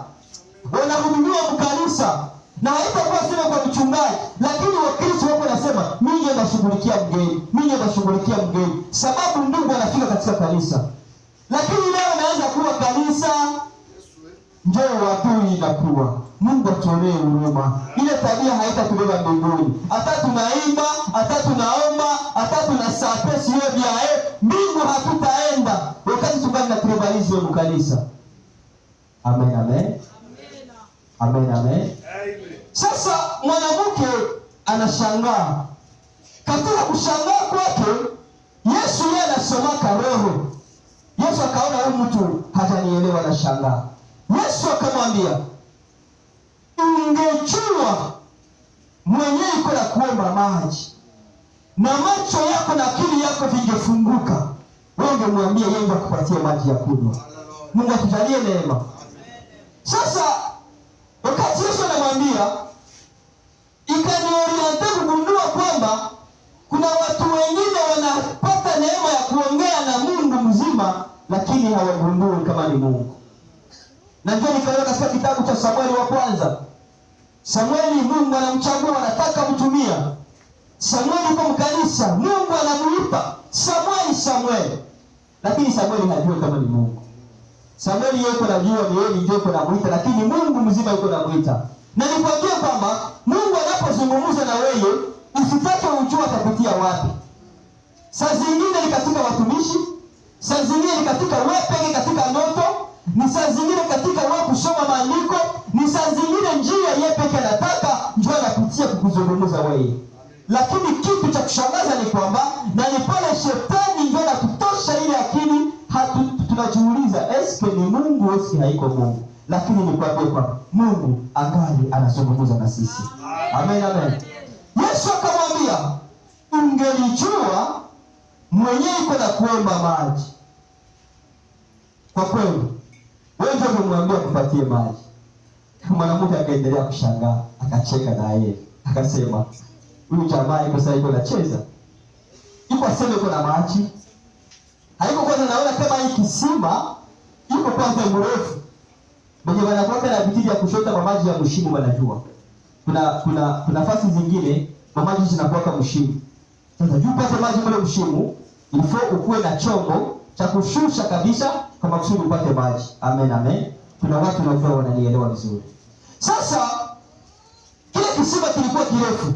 C: Wanahudumia mkanisa. Na haitakuwa sema kwa mchungaji, lakini Wakristo wako nasema, mimi nashughulikia mgeni, mimi nashughulikia mgeni. Sababu ndugu anafika katika kanisa. Lakini leo naanza kuwa kanisa njoo wadui inakuwa. Mungu atuonee huruma. Ile tabia haitatubeba mbinguni. Hata tunaimba, hata tunaomba, hata tunasape sio bia mbingu hatutaenda wakati tungali na tribalism mu kanisa. Amen, amen. Amen, amen. Sasa mwanamke anashangaa. Katika kushangaa kwake, Yesu yeye anasomaka roho. Yesu akaona huyu mtu hajanielewa, anashangaa. Yesu akamwambia, ungejua
A: mwenyewe iko na kuomba maji, na macho yako na akili yako vingefunguka, wewe ungemwambia yeye akupatie maji ya kunywa. Mungu atujalie neema. Sasa wakati Yesu anamwambia, ikanioriente kugundua kwamba kuna watu wengine wanapata neema ya kuongea na Mungu mzima, lakini hawagundui kama ni Mungu. Na ndio nikaona katika kitabu cha Samueli wa kwanza, Samueli Mungu anamchagua, anataka mtumia. Samueli kwa mkanisa, Mungu anamuita Samueli, Samueli. Lakini Samueli hajui kama ni Mungu. Samueli yuko anajua ni yeye ndio anamuita, lakini Mungu mzima yuko anamuita. Na nikwambie kwamba Mungu anapozungumza na wewe, usitake ujue atapitia wapi. Saa zingine ni katika watumishi, saa zingine ni katika wewe peke katika ndoto, ni saa zingine katika wewe kusoma maandiko, ni saa zingine njia yeye peke anataka njoo anapitia kukuzungumza wewe. Lakini kitu cha kushangaza ni kwamba na ni pale shetani ndio anatutosha ile akili, tunajiuliza eske ni Mungu au si haiko Mungu. Lakini nikwambie kwamba Mungu angali anazungumza na sisi. Amen, amen. Yesu akamwambia, ungelijua mwenyewe iko na kuomba maji. Kwa kweli wewe ndio umemwambia kupatie maji. Mwanamke akaendelea kushangaa, akacheka na yeye, akasema, huyu jamaa iko sasa iko anacheza. Iko aseme iko na maji. Haiko kwanza naona kama hii kisima iko kwanza mrefu. Mwenye wanakuwa na vitidi ya kushota maji ya mshimu wanajua. Kuna nafasi zingine maji zinakuwa kama mshimu. Sasa juu pate maji mle mshimu, ilifo ukuwe na chombo cha kushusha kabisa kama kusudi upate maji. Amen, amen. Kuna watu wanajua wananielewa vizuri. Sasa kile kisima kilikuwa kirefu.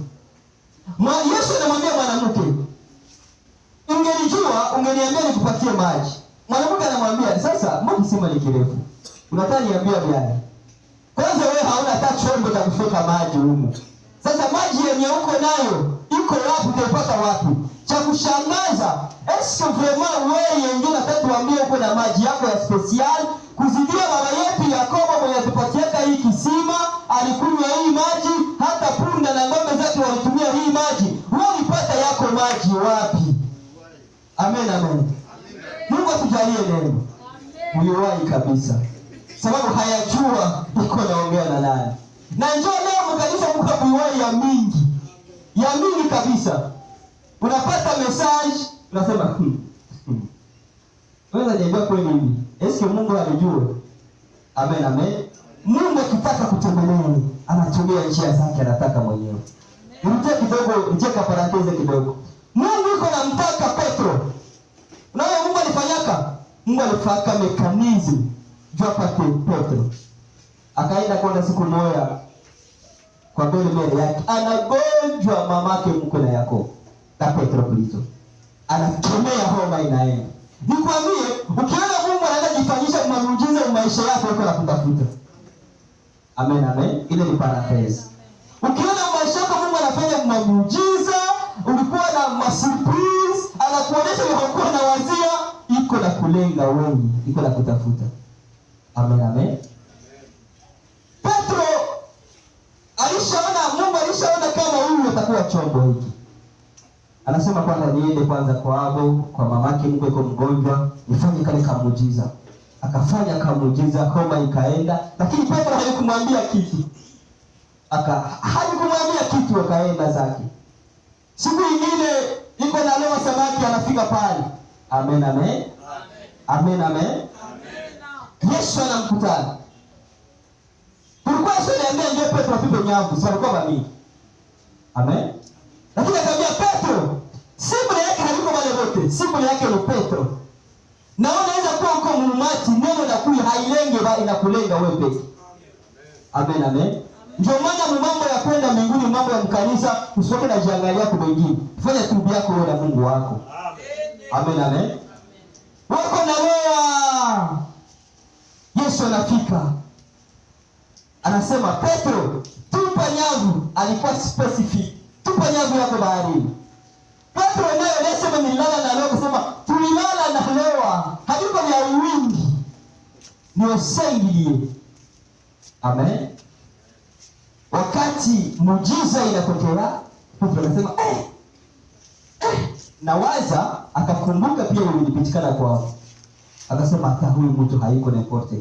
A: Yesu anamwambia mwanamke, ungelijua ungeniambia nikupatie maji. Mwanamke anamwambia, sasa mbona kisima ni kirefu? Unataka niambia gani? Kwanza wewe hauna hata chombo cha kushota maji huko. Sasa maji yenye uko nayo iko wapi? Utapata wapi? Cha kushangaza, est-ce que vraiment wewe ndio unataka tuambie uko na maji yako ya special kuzidia baba yetu Yakobo mwenye atupatiaka hii kisima, alikunywa hii maji, hata punda na ng'ombe zake walitumia hii maji. Wewe ulipata yako maji wapi? Amen, amen. Mungu atujalie neema. Uliwahi kabisa. Sababu hayajua iko naongea na nani. Na njoo leo mkanisa mko buiwai ya mingi. Ya mingi kabisa. Unapata message, unasema wewe unajua kweli hivi. Eske Mungu alijua? Amen, amen. Mungu akitaka kutembelea, anatumia njia zake, anataka mwenyewe. Nirudie kidogo, nicheka paranteze kidogo. Mungu yuko anamtaka Petro. Unaona Mungu alifanyaka? Mungu alifaka mechanism jua pate Petro. Akaenda kwa siku moja kwa mbele yake. Anagonjwa mamake mkwe na Yakobo. Na Petro kulito. Anakemea homa inaenda. Nikwambie, ukiona Mungu anaenda jifanyisha muujiza wa maisha yako uko nakutafuta. Amen, amen. Ile ni paraphrase. Ukiona maisha yako Mungu anafanya muujiza, ulikuwa na surprise, anakuonesha ulikuwa na wazia, iko na kulenga wewe, iko na kutafuta. Amen, amen. Petro Mungu alishaona kama huyu atakuwa chombo hiki. Anasema kwanza niende kwanza kwa mamake mkwe kwa mgonjwa, nifanye kale kama muujiza. Akafanya kama muujiza, homa ikaenda, lakini Petro hakumwambia kitu. Hakumwambia kitu, akaenda zake. Siku nyingine iko na leo samaki anafika pale. Amen, amen. Amen, amen. Yesu anamkutana. Kulikuwa shida ndio Petro apige nyavu, sio kwa mimi. Amen. Lakini akamwambia Petro, simu yake haliko wale wote. Simu yake ni Petro. Na unaweza kuwa uko mumati, neno la kuyi hailenge bali inakulenga wewe peke. Amen, amen. Ndio maana mambo ya kwenda mbinguni, mambo ya mkanisa, usiweke na jiangalia kwa wengine. Fanya tubu yako wewe na Mungu wako. Amen, amen. Wako na wewe. Yesu anafika. Anasema Petro, tupa nyavu. Alikuwa specific. Tupa nyavu yako baharini. Petro naye anasema nilala na leo, kusema tulilala na leo. Hajuko vya wingi. Ni usengilie. Amen.
C: wakati muujiza inatokea, Petro akasema nawaza, akakumbuka pia ilipitikana kwao. Akasema hata huyu mtu haiko na importe.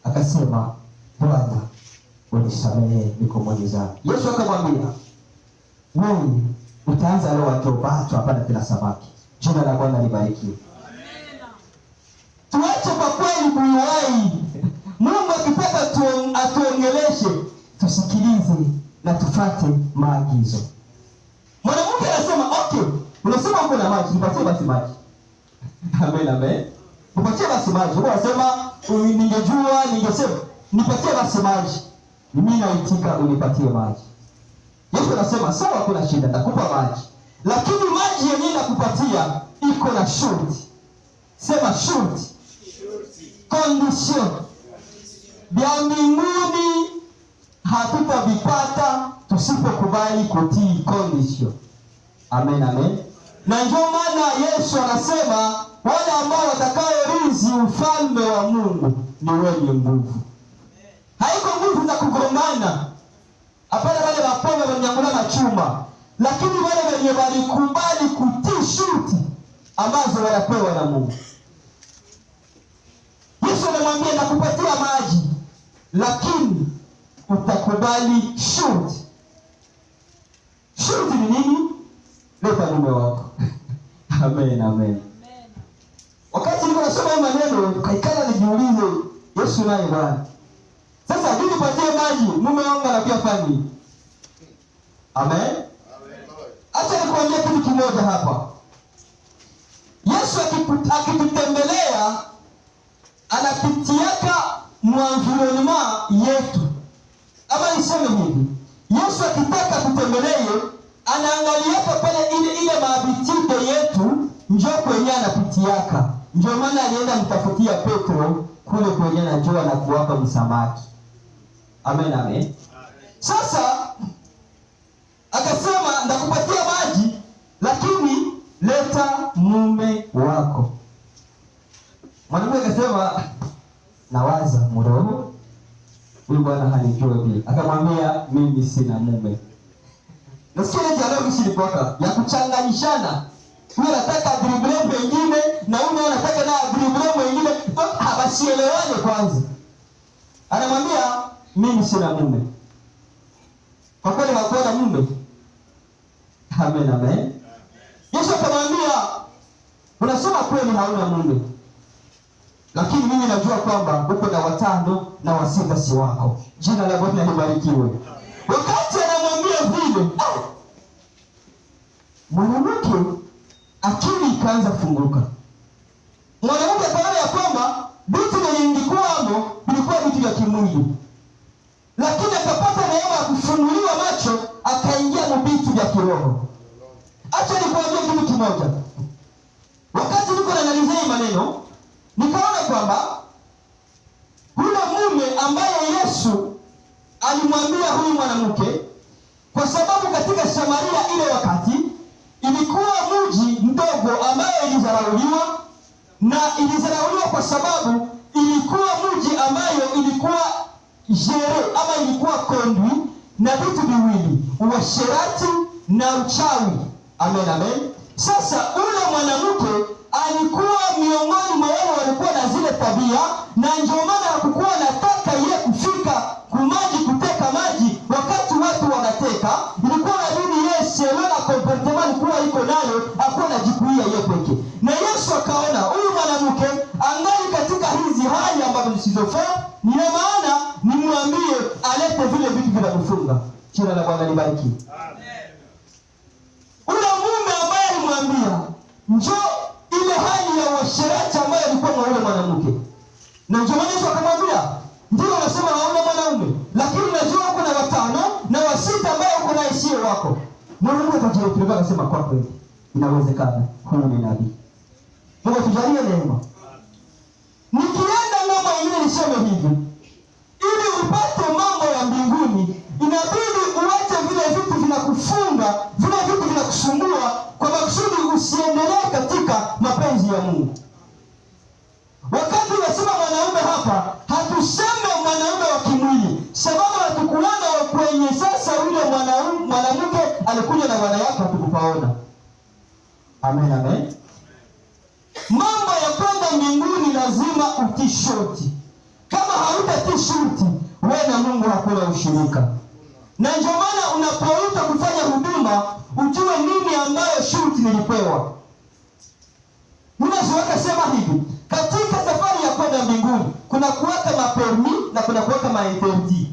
C: Akasema Bwana, unisamehe, niko mwenye dhambi. Yesu akamwambia, wewe utaanza leo atobacho hapana tena samaki. Jina la Bwana libarikiwe. Tuache kwa kweli kuiwai. Mungu akitaka atuongeleshe, tusikilize na tufate maagizo. Mwanamke anasema, okay, unasema uko na maji, nipatie basi maji. Amen, amen. Nipatie basi maji. Wewe unasema ningejua, ningesema nipatie basi maji. Mimi naitika unipatie maji. Yesu anasema sawa, kuna shida, nakupa maji. Lakini maji yenyewe nakupatia iko na shurti. Sema shurti. Condition. Vya mbinguni hatutavipata tusipokubali kutii condition. Amen, amen. Na ndio maana Yesu anasema wale ambao watakaorithi ufalme wa Mungu ni wenye nguvu. Haiko nguvu za kugombana. Hapana wale wapome wanyangula na chuma. Lakini wale wenye walikubali kutii shuti ambazo wanapewa na Mungu. Yesu anamwambia nakupatia maji, lakini utakubali shuti. Shuti ni nini? Leta mume wako. Amen, amen. Wakati niko nasoma haya maneno, kaikana nijiulize, Yesu naye Bwana. Sasa hivi nipatie maji, mume wangu anapia fani. Amen. Acha nikwambie kitu kimoja hapa. Yesu akitutembelea anapitiaka mwanvilonima yetu. Ama niseme hivi, Yesu akitaka tutembelee anaangaliaka pale ile maabitide yetu, njoo kwenye anapitiaka. Ndio maana alienda mtafutia Petro kule kwenye anajua na kuwapa msamaki. Amen, amen. Sasa akasema ndakupatia maji, lakini leta mume wako. Mwanamke akasema nawaza mroho huyu bwana hanijua vile. Akamwambia mimi sina mume. Nasikia ile dialogue ilipaka ya kuchanganyishana. Huyu anataka dribble mwingine na huyu anataka na dribble mwingine, habasielewane kwanza. Anamwambia mimi sina mume. Kwa kweli hakuwa mume. Amen, amen. Yesu akamwambia unasema kweli hauna mume. Lakini mimi najua kwamba uko na watano na wasita si wako. Jina la Bwana libarikiwe. Wakati anamwambia vile, mwanamke akili ikaanza funguka. Mwanamke akaona ya kwamba vitu vilivyokuwamo vilikuwa vitu vya kimwili. Lakini akapata neema ya kufunguliwa macho, akaingia na vitu vya kiroho. Acha nikwambie kitu kimoja. Wakati niko naangalia maneno, nikaona kwamba yule mume ambaye Yesu alimwambia huyu mwanamke, kwa sababu katika Samaria ile wakati ilikuwa mji mdogo ambayo ilizarauliwa, na ilizarauliwa kwa sababu ilikuwa mji ambayo ilikuwa jere ama ilikuwa kondwi na vitu viwili, uasherati na uchawi. Amen, amen. Sasa ule mwanamke alikuwa miongoni mwa wale walikuwa na zile tabia, na ndio maana hakukuwa anataka yeye kufika kumaji kuteka maji wakati watu wanateka. Ilikuwa inabidi yeye selo na comportement alikuwa iko nayo akuwa anajikuia yeye pekee. Na Yesu akaona huyu mwanamke angali katika hizi hali ambazo zisizofaa, ni maana nimwambie alete vile vitu vinavyofunga. Jina la Bwana libarikiwe. Amen. Ule mume ambaye alimwambia njoo ile hali ya uasherati ambayo alikuwa na yule mwanamke. Na ndio maana Yesu akamwambia, ndio unasema hauna mwanaume, lakini unajua uko na watano na wasita ambao uko na isiye wako. Mwanamke akajielekeza akasema kwa kweli inawezekana, huyu ni nabii. Mungu tujalie neema. Nikienda ng'ambo nyingine niseme hivi, ili upate mambo ya mbinguni, inabidi uache vile vitu vinakufunga, vile vitu vinakusumbua, kwa makusudi usiendelee katika mapenzi ya Mungu. Wakati unasema mwanaume hapa, hatuseme mwanaume wa kimwili, sababu hatukulana kwenye
A: utaona. Amen, amen. Mambo ya kwenda mbinguni lazima utii shuruti. Kama hautatii shuruti, wewe na Mungu hakuna ushirika. Na ndio maana unapoita kufanya huduma, ujue nini ambayo shuruti nilipewa. Unaweza kusema hivi, katika safari ya kwenda mbinguni kuna kuweka mapermi na kuna kuweka mainterdit.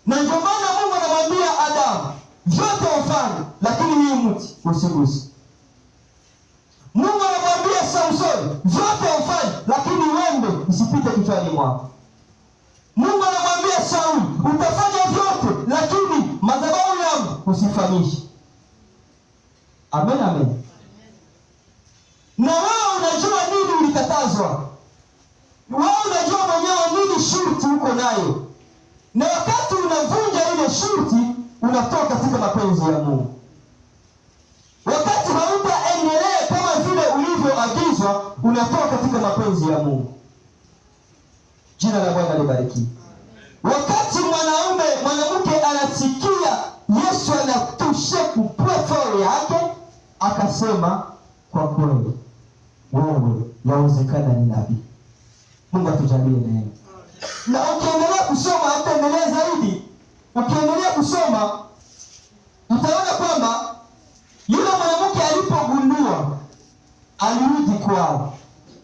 A: Na ndio maana Mungu anamwambia Adamu, vyote ufanye, lakini hii mti usiguse. Mungu anamwambia Samsoni, vyote ufanye, lakini wembe usipite kichwani mwako. Mungu anamwambia Sauli, utafanya vyote, lakini madhabahu yangu usifanyishe. Amen, amen. Na wewe unajua nini ulikatazwa. Wewe unajua mwenyewe nini shurti uko nayo. Na wakati unavunja ile shurti, unatoka katika mapenzi ya Mungu. Wakati hautaendelea kama vile ulivyoagizwa, unatoka katika mapenzi ya Mungu. Jina la Bwana libarikiwe. Wakati mwanamke anasikia Yesu anatusha kupwefo yake, akasema, kwa kweli wewe yawezekana ni nabii. Mungu atujalie neema. Na ukiendelea kusoma, hataendelea zaidi. Ukiendelea kusoma, utaona kwamba yule mwanamke alipogundua, alirudi kwao.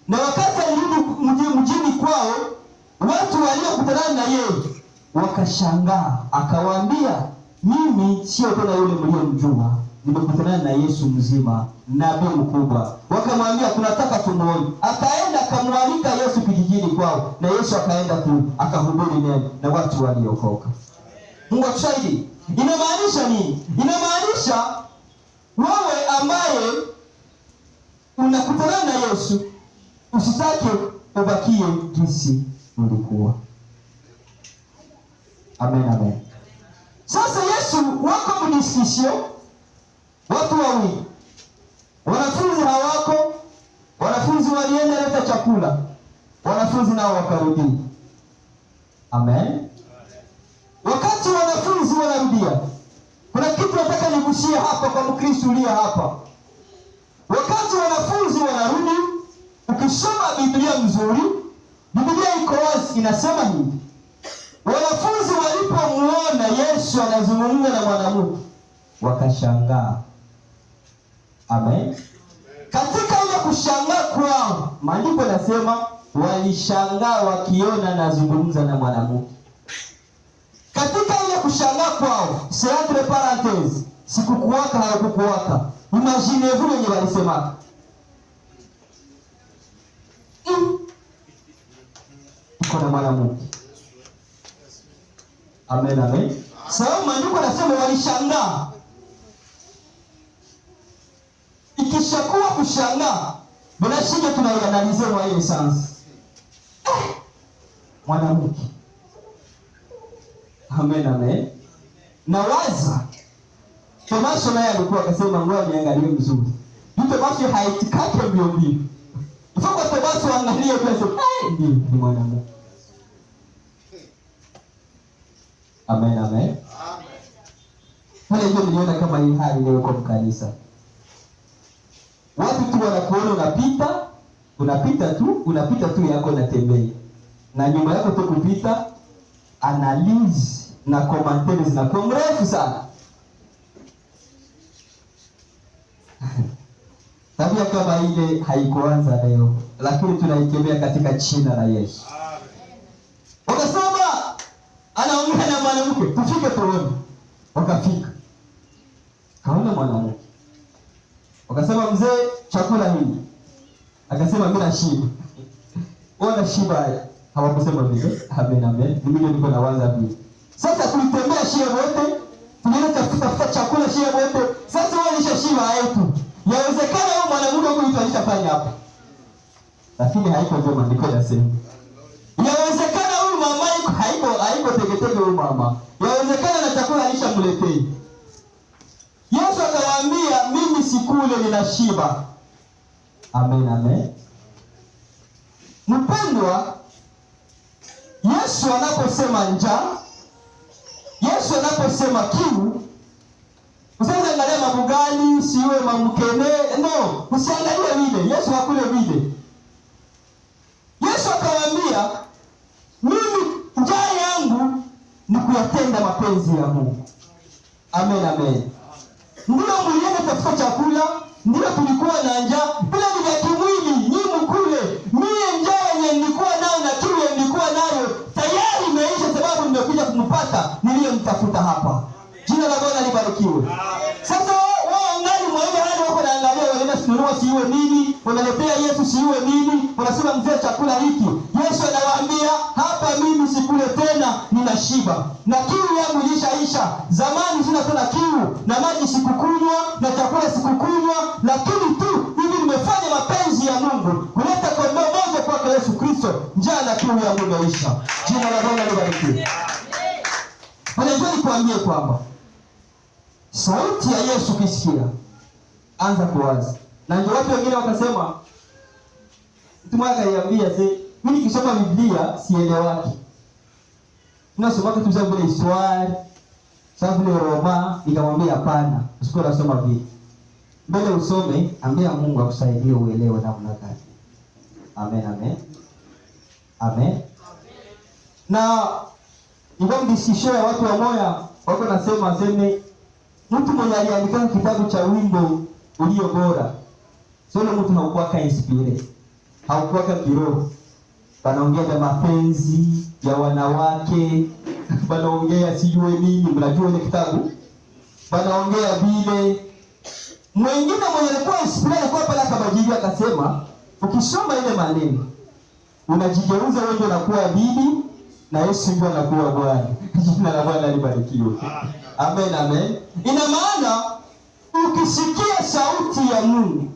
A: Na wakati alirudi mjini kwao, watu waliokutana na yeye wakashangaa. Akawaambia, mimi sio tena yule mliyemjua, nimekutana na Yesu mzima, nabii mkubwa. Wakamwambia, tunataka tumuone. Akaenda akamwalika Yesu kijijini kwao, na Yesu akaenda tu akahubiri neno na watu waliokoka. Mungu atusaidie. Inamaanisha nini? Inamaanisha wewe ambaye unakutana na Yesu, usitake ubakie jinsi ulikuwa. Amen, amen. Sasa Yesu wako mdiskisio, watu wawili. Wanafunzi hawako, wanafunzi walienda leta chakula, wanafunzi nao wakarudi. Amen. Wakati wanafunzi wanarudia, kuna kitu nataka nigusie hapa kwa Mkristo uliye hapa. Wakati wanafunzi wanarudi, ukisoma Biblia mzuri, Biblia iko wazi inasema hivi. Wanafunzi walipomuona Yesu anazungumza na mwanamke, wakashangaa. Amen. Katika ile kushangaa kwao, maandiko yanasema walishangaa wakiona anazungumza na mwanamke. Katika ile kushangaa kwao, c'est entre parenthèses, sikukuwaka hakukuwaka. Imaginez-vous wenye walisema. Uko na mwanamke. Amen, amen. Sababu maandiko yanasema walishangaa. Ikishakuwa kushangaa, bila shida tunaianalize kwa ile sense. Mwanamke. Amen, amen. Na waza Tomaso naye alikuwa akasema ngoja niangalie mzuri. Tomaso haitikake mbio mbio. Ifoko Tomaso angalie pesa. Ni mwanamke. Amen, amen. Wale ndio niliona kama hii hali leo kwa kanisa. Watu tu wanakuona unapita tu yako na tembea. Na nyumba yako tu kupita, analyze na commentaries zinakuwa mrefu sana. Tabia kama ile haikuanza leo, lakini tunaikemea katika jina la Yesu. Wakasema anaongea na mwanamke, tufike tuone. Wakafika. Kaona mwanamke. Wakasema mzee, chakula hili. Akasema mimi nashiba. Wana shiba. Hawakusema vile. Amen, amen. Mimi niko na waza vile. Sasa tulitembea shia wote, tunaenda kutafuta chakula shia wote. Sasa wao shiba yetu. Yawezekana huyo mwanamke huko alishafanya hapa. Lakini haiko ndio maandiko yanasema. Yawezekana huyu mama haiko tegetege huyu mama. Yawezekana na chakula alishamletei. Yesu akawaambia, mimi sikule ninashiba. Amen, amen. Mpendwa, Yesu anaposema njaa, Yesu anaposema kiu,
C: Usiangalie mabugali, siwe mamkene. No, usiangalie vile. Yesu hakule vile. Yesu akawaambia, mimi njaa yangu ni kuyatenda mapenzi ya Mungu. Amen, amen. Ndio mlienda tafuta chakula, ndio tulikuwa na njaa, bila ni vya kimwili, nyinyi mkule. Mimi njaa yenye nilikuwa nayo na kiu yenye nilikuwa nayo tayari imeisha, sababu nimekuja kumpata niliyemtafuta hapa. Jina la Bwana libarikiwe. Sasa wao ngali mwaende hadi wako naangalia wanaenda kununua siwe nini, wanaletea Yesu siwe nini, wanasema mzee chakula hiki. Yesu anawaambia, hapa mimi sikule tena, ninashiba. Na kiu yangu ilishaisha. Zamani sina tena kiu, na maji sikukunywa, na chakula sikukunywa, lakini tu hivi nimefanya mapenzi ya Mungu. Kuleta kondoo moja kwake Yesu Kristo, njaa na kiu yangu imeisha. Jina la Bwana libarikiwe. Unajua nikwambie kwamba sauti ya Yesu kisikia, anza kuwaza. Na ndio watu wengine wakasema, mtu mmoja akaniambia, mimi nikisoma Biblia sielewaki. Tunasoma kitu cha vile histoire, sawa vile Roma, nikamwambia hapana, usikue unasoma vipi. Mbele usome, ambia Mungu akusaidie uelewe namna gani. Amen, amen. Amen. Na ndio ndisisho ya watu wa moya wako nasema mtu mwenye aliandika kitabu cha wimbo ulio bora. Sio mtu haukuwa inspire. Haukuwa kiroho. Wanaongea ya mapenzi ya wanawake, wanaongea sijue nini, mnajua ile kitabu? Wanaongea vile. Mwingine mwenye alikuwa inspire kwa pale akabajilia akasema, ukisoma ile maneno unajigeuza wewe ndio unakuwa bibi na Yesu ndio anakuwa Bwana. Jina la Bwana libarikiwe. Amen, amen. Ina maana ukisikia sauti ya Mungu,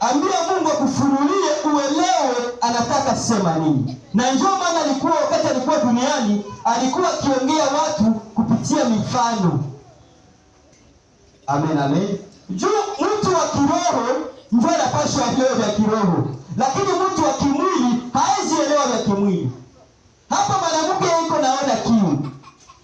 C: ambia Mungu akufunulie uelewe anataka sema nini. Na ndio maana alikuwa wakati alikuwa duniani alikuwa akiongea watu kupitia mifano. Amen, amen. Juu mtu wa kiroho ndio anapaswa elewe vya kiroho, lakini mtu wa kimwili haezi elewa vya kimwili. Hapa mwanamke yuko naona kiu.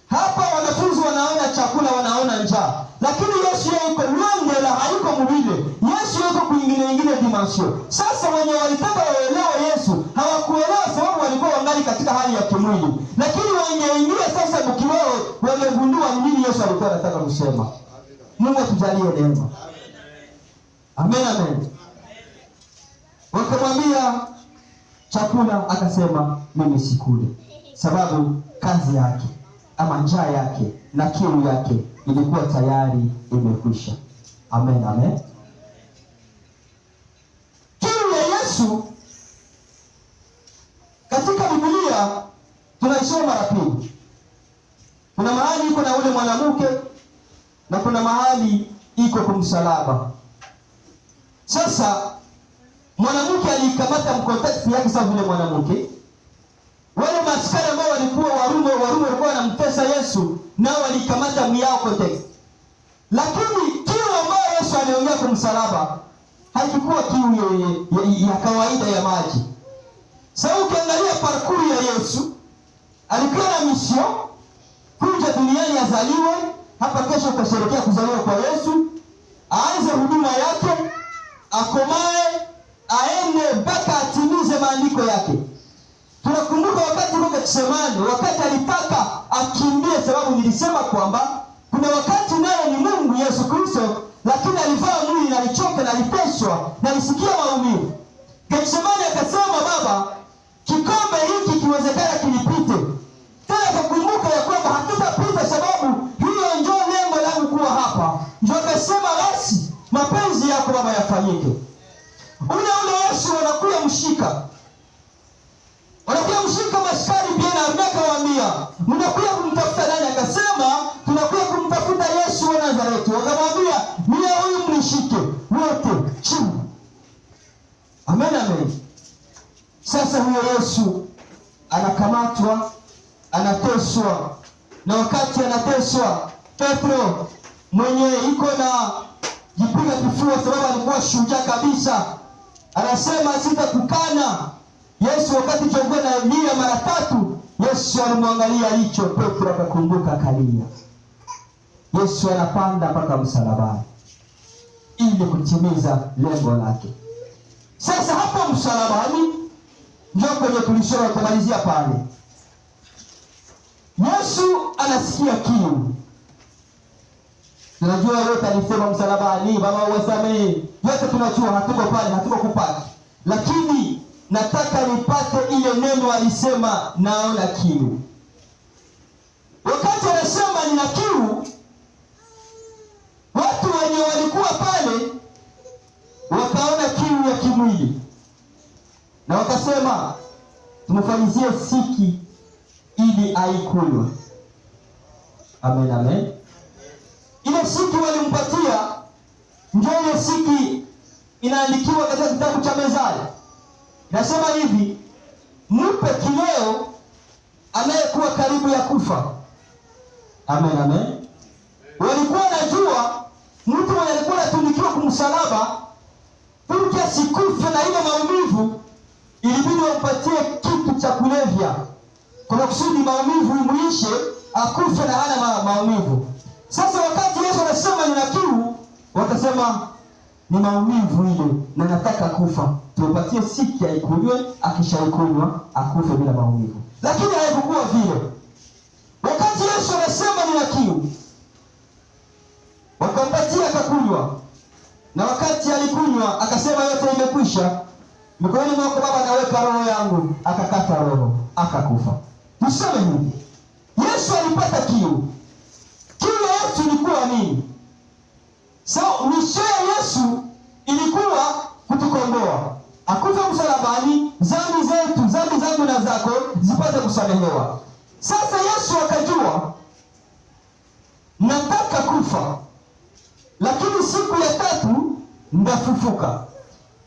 C: Hapa wanafunzi wanaona chakula, wanaona njaa. Lakini Yesu yuko longe la hayuko mwili. Yesu yuko kwingine dimension. Sasa wenye walitaka waelewe Yesu hawakuelewa sababu walikuwa wangali katika hali ya kimwili. Lakini wengeingia sasa mkiwao wamegundua nini Yesu alikuwa anataka kusema. Mungu atujalie neema. Amen, amen. Wakamwambia chakula, akasema mimi sikule, sababu kazi yake ama njaa yake na kiu yake ilikuwa tayari imekwisha. Amen, amen. Kiu ya Yesu katika Biblia tunaisoma mara pili. Kuna mahali iko na ule mwanamke na kuna mahali iko kumsalaba. Sasa mwanamke alikamata mkonteksti yake sawa vile mwanamke. Wale maskari ambao walikuwa Warumi walikuwa wanamtesa Yesu, nao walikamata miao context. Lakini kiu ambayo Yesu aliongea kumsalaba haikuwa kiu ya kawaida ya maji. Sasa ukiangalia parcours ya Yesu, alikuwa na mission kuja duniani azaliwe, hapa kesho utasherehekea kuzaliwa kwa Yesu, aanze huduma yake, akomae, aende mpaka atimize maandiko yake. Tunakumbuka wakati wa Getsemani, wakati alitaka akimbie, sababu nilisema kwamba kuna wakati naye ni Mungu Yesu Kristo, lakini alivaa mwili na alichoka na aliteswa na alisikia maumivu. Getsemani akasema, Baba, kikombe hiki kiwezekana kilipite. Tena akakumbuka ya kwamba hakitapita sababu hiyo ndio lengo langu kuwa hapa. Ndio akasema basi mapenzi yako Baba yafanyike. Ule Yesu wanakuja mshika. Wanakuja mshika maskari bila ameka waambia, mnakuja kumtafuta nani? Akasema tunakuja kumtafuta Yesu wa Nazareti. Wakamwambia, mimi huyu mnishike wote chini. Amen, amen. Sasa huyo Yesu anakamatwa, anateswa. Na wakati anateswa, Petro mwenye iko na jipiga kifua sababu alikuwa shujaa kabisa, anasema sitakukana. Yesu wakati chongwe na Elia mara 3, Yesu alimwangalia hicho, Petro akakumbuka akalia. Yesu anapanda mpaka msalabani ili kutimiza lengo lake. Sasa hapo msalabani ndio kwenye tulisoma kumalizia pale. Yesu anasikia kiu. Tunajua yote alisema msalabani, Baba uwasamehe. Yote tunajua, hatuko pale, hatuko kupaki. Lakini nataka nipate ile neno alisema naona kiu. Wakati anasema nina kiu, watu wenye walikuwa pale wakaona kiu ya kimwili. Na wakasema tumfanyizie siki ili aikunywe. Amen, amen. Ile siki walimpatia ndio ile siki inaandikiwa katika kitabu cha Mezali. Nasema hivi, mpe kileo anayekuwa karibu ya kufa. Amen, amen. Walikuwa najua mtu mwenye alikuwa anatunikiwa kumsalaba ili asikufe na ile maumivu, ilibidi wampatie kitu cha kulevya kwa kusudi maumivu muishe, akufe na hana maumivu. Sasa wakati Yesu anasema nina kiu, wakasema ni maumivu ile na nataka kufa, tumpatie siki aikunywe, akishaikunywa akufe bila maumivu. Lakini haikuwa vile. Wakati Yesu anasema nina kiu, wakampatia akakunywa. Na wakati alikunywa akasema yote imekwisha, mikononi mwako Baba naweka roho yangu. Akakata roho, akakufa. Tuseme hivi, Yesu alipata kiu. Kiu yetu ilikuwa nini? So misho ya Yesu ilikuwa kutukomboa, akufa msalabani, dhambi zetu, dhambi zangu na zako zipate kusamehewa. Sasa Yesu akajua nataka kufa, lakini siku ya tatu ndafufuka.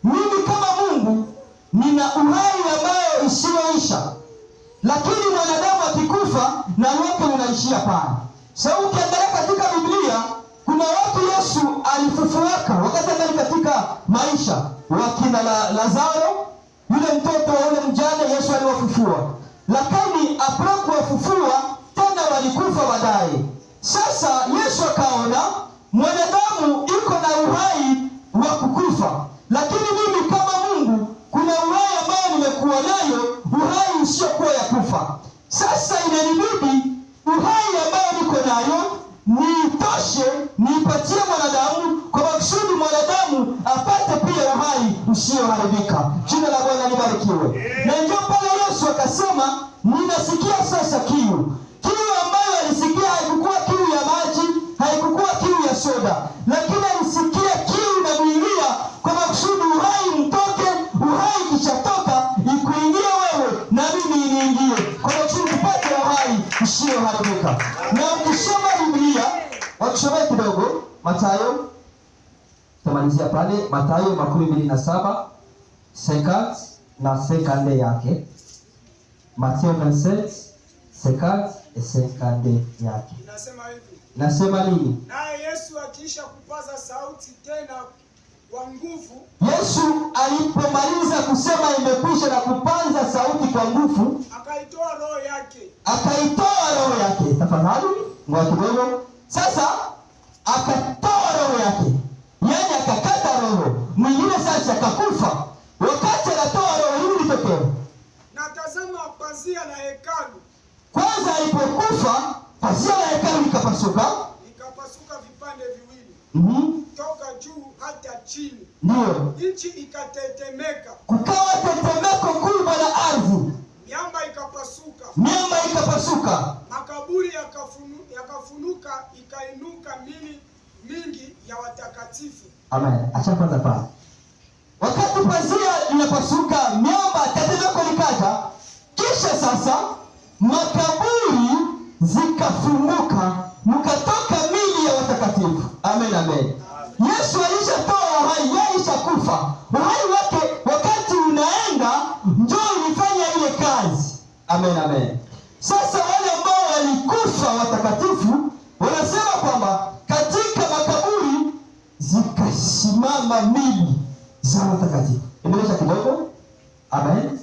C: Mimi kama Mungu nina uhai ambayo isiyoisha, lakini mwanadamu akikufa na wote unaishia pale. Sasa ukiangalia katika Biblia kuna watu Yesu alifufuaka wakati ndani katika maisha. Wakina Lazaro, yule mtoto wa yule mjane, Yesu aliwafufua. Lakini apra kuwafufua tena walikufa baadaye. Sasa Yesu akaona mwanadamu iko na uhai wa kukufa, lakini mimi kama Mungu kuna uhai ambao nimekuwa nayo, uhai usiokuwa ya kufa. Sasa inanibidi uhai ambao niko nayo niitoshe, niipatie mwanadamu kwa kusudi mwanadamu apate pia uhai usioharibika. Jina la Bwana libarikiwe. Na ndio pale Yesu akasema ninasikia sasa kiu. Kiu ambayo alisikia haikukuwa kiu ya maji, haikukuwa kiu ya soda, lakini alisikia kiu na kuingia kwa kusudi uhai mtoke. Uhai kishatoka ikuingie wewe na mimi iniingie kwa kusudi tupate uhai usioharibika. Na ukisoma Biblia, wakisoma kidogo Mathayo, tumalizia pale Mathayo 27 50 na 50 yake. Mathayo 27 50 et 52 yake.
E: Nasema hivi.
C: Nasema nini?
E: Naye Yesu akiisha kupaza sauti tena kwa nguvu.
C: Yesu alipomaliza kusema imekwisha na kupaza sauti kwa nguvu,
E: akaitoa roho yake.
C: Akaitoa roho yake. Tafadhali, ngoja kidogo. Sasa akatoa roho yake. Yaani akakata roho. Mwingine sasa akakufa. Wakati anatoa roho hili litokea.
E: Na tazama pazia la hekalu.
C: Kwanza alipokufa, pazia la hekalu likapasuka.
E: Ikapasuka vipande viwili. Toka juu hata chini.
C: Ndio.
E: Nchi ikatetemeka.
C: Kukawa tetemeko kubwa la ardhi.
E: Miamba ikapasuka.
C: Miamba ikapasuka.
E: Makaburi yakafunuka, ikainuka mili mingi ya watakatifu.
C: Amen. Acha kwanza pale. Wakati pazia linapasuka, miamba tetemeko likaja, kisha sasa makaburi zikafunguka, mkatoka mili ya watakatifu. Amen, amen. Yesu alishatoa uhai, yeye alishakufa. Uhai wake wakati unaenda ndio ulifanya ile kazi. Amen, amen. Sasa wale ambao walikufa watakatifu wanasema kwamba katika makaburi zikasimama mili za watakatifu. Endelea kidogo. Amen.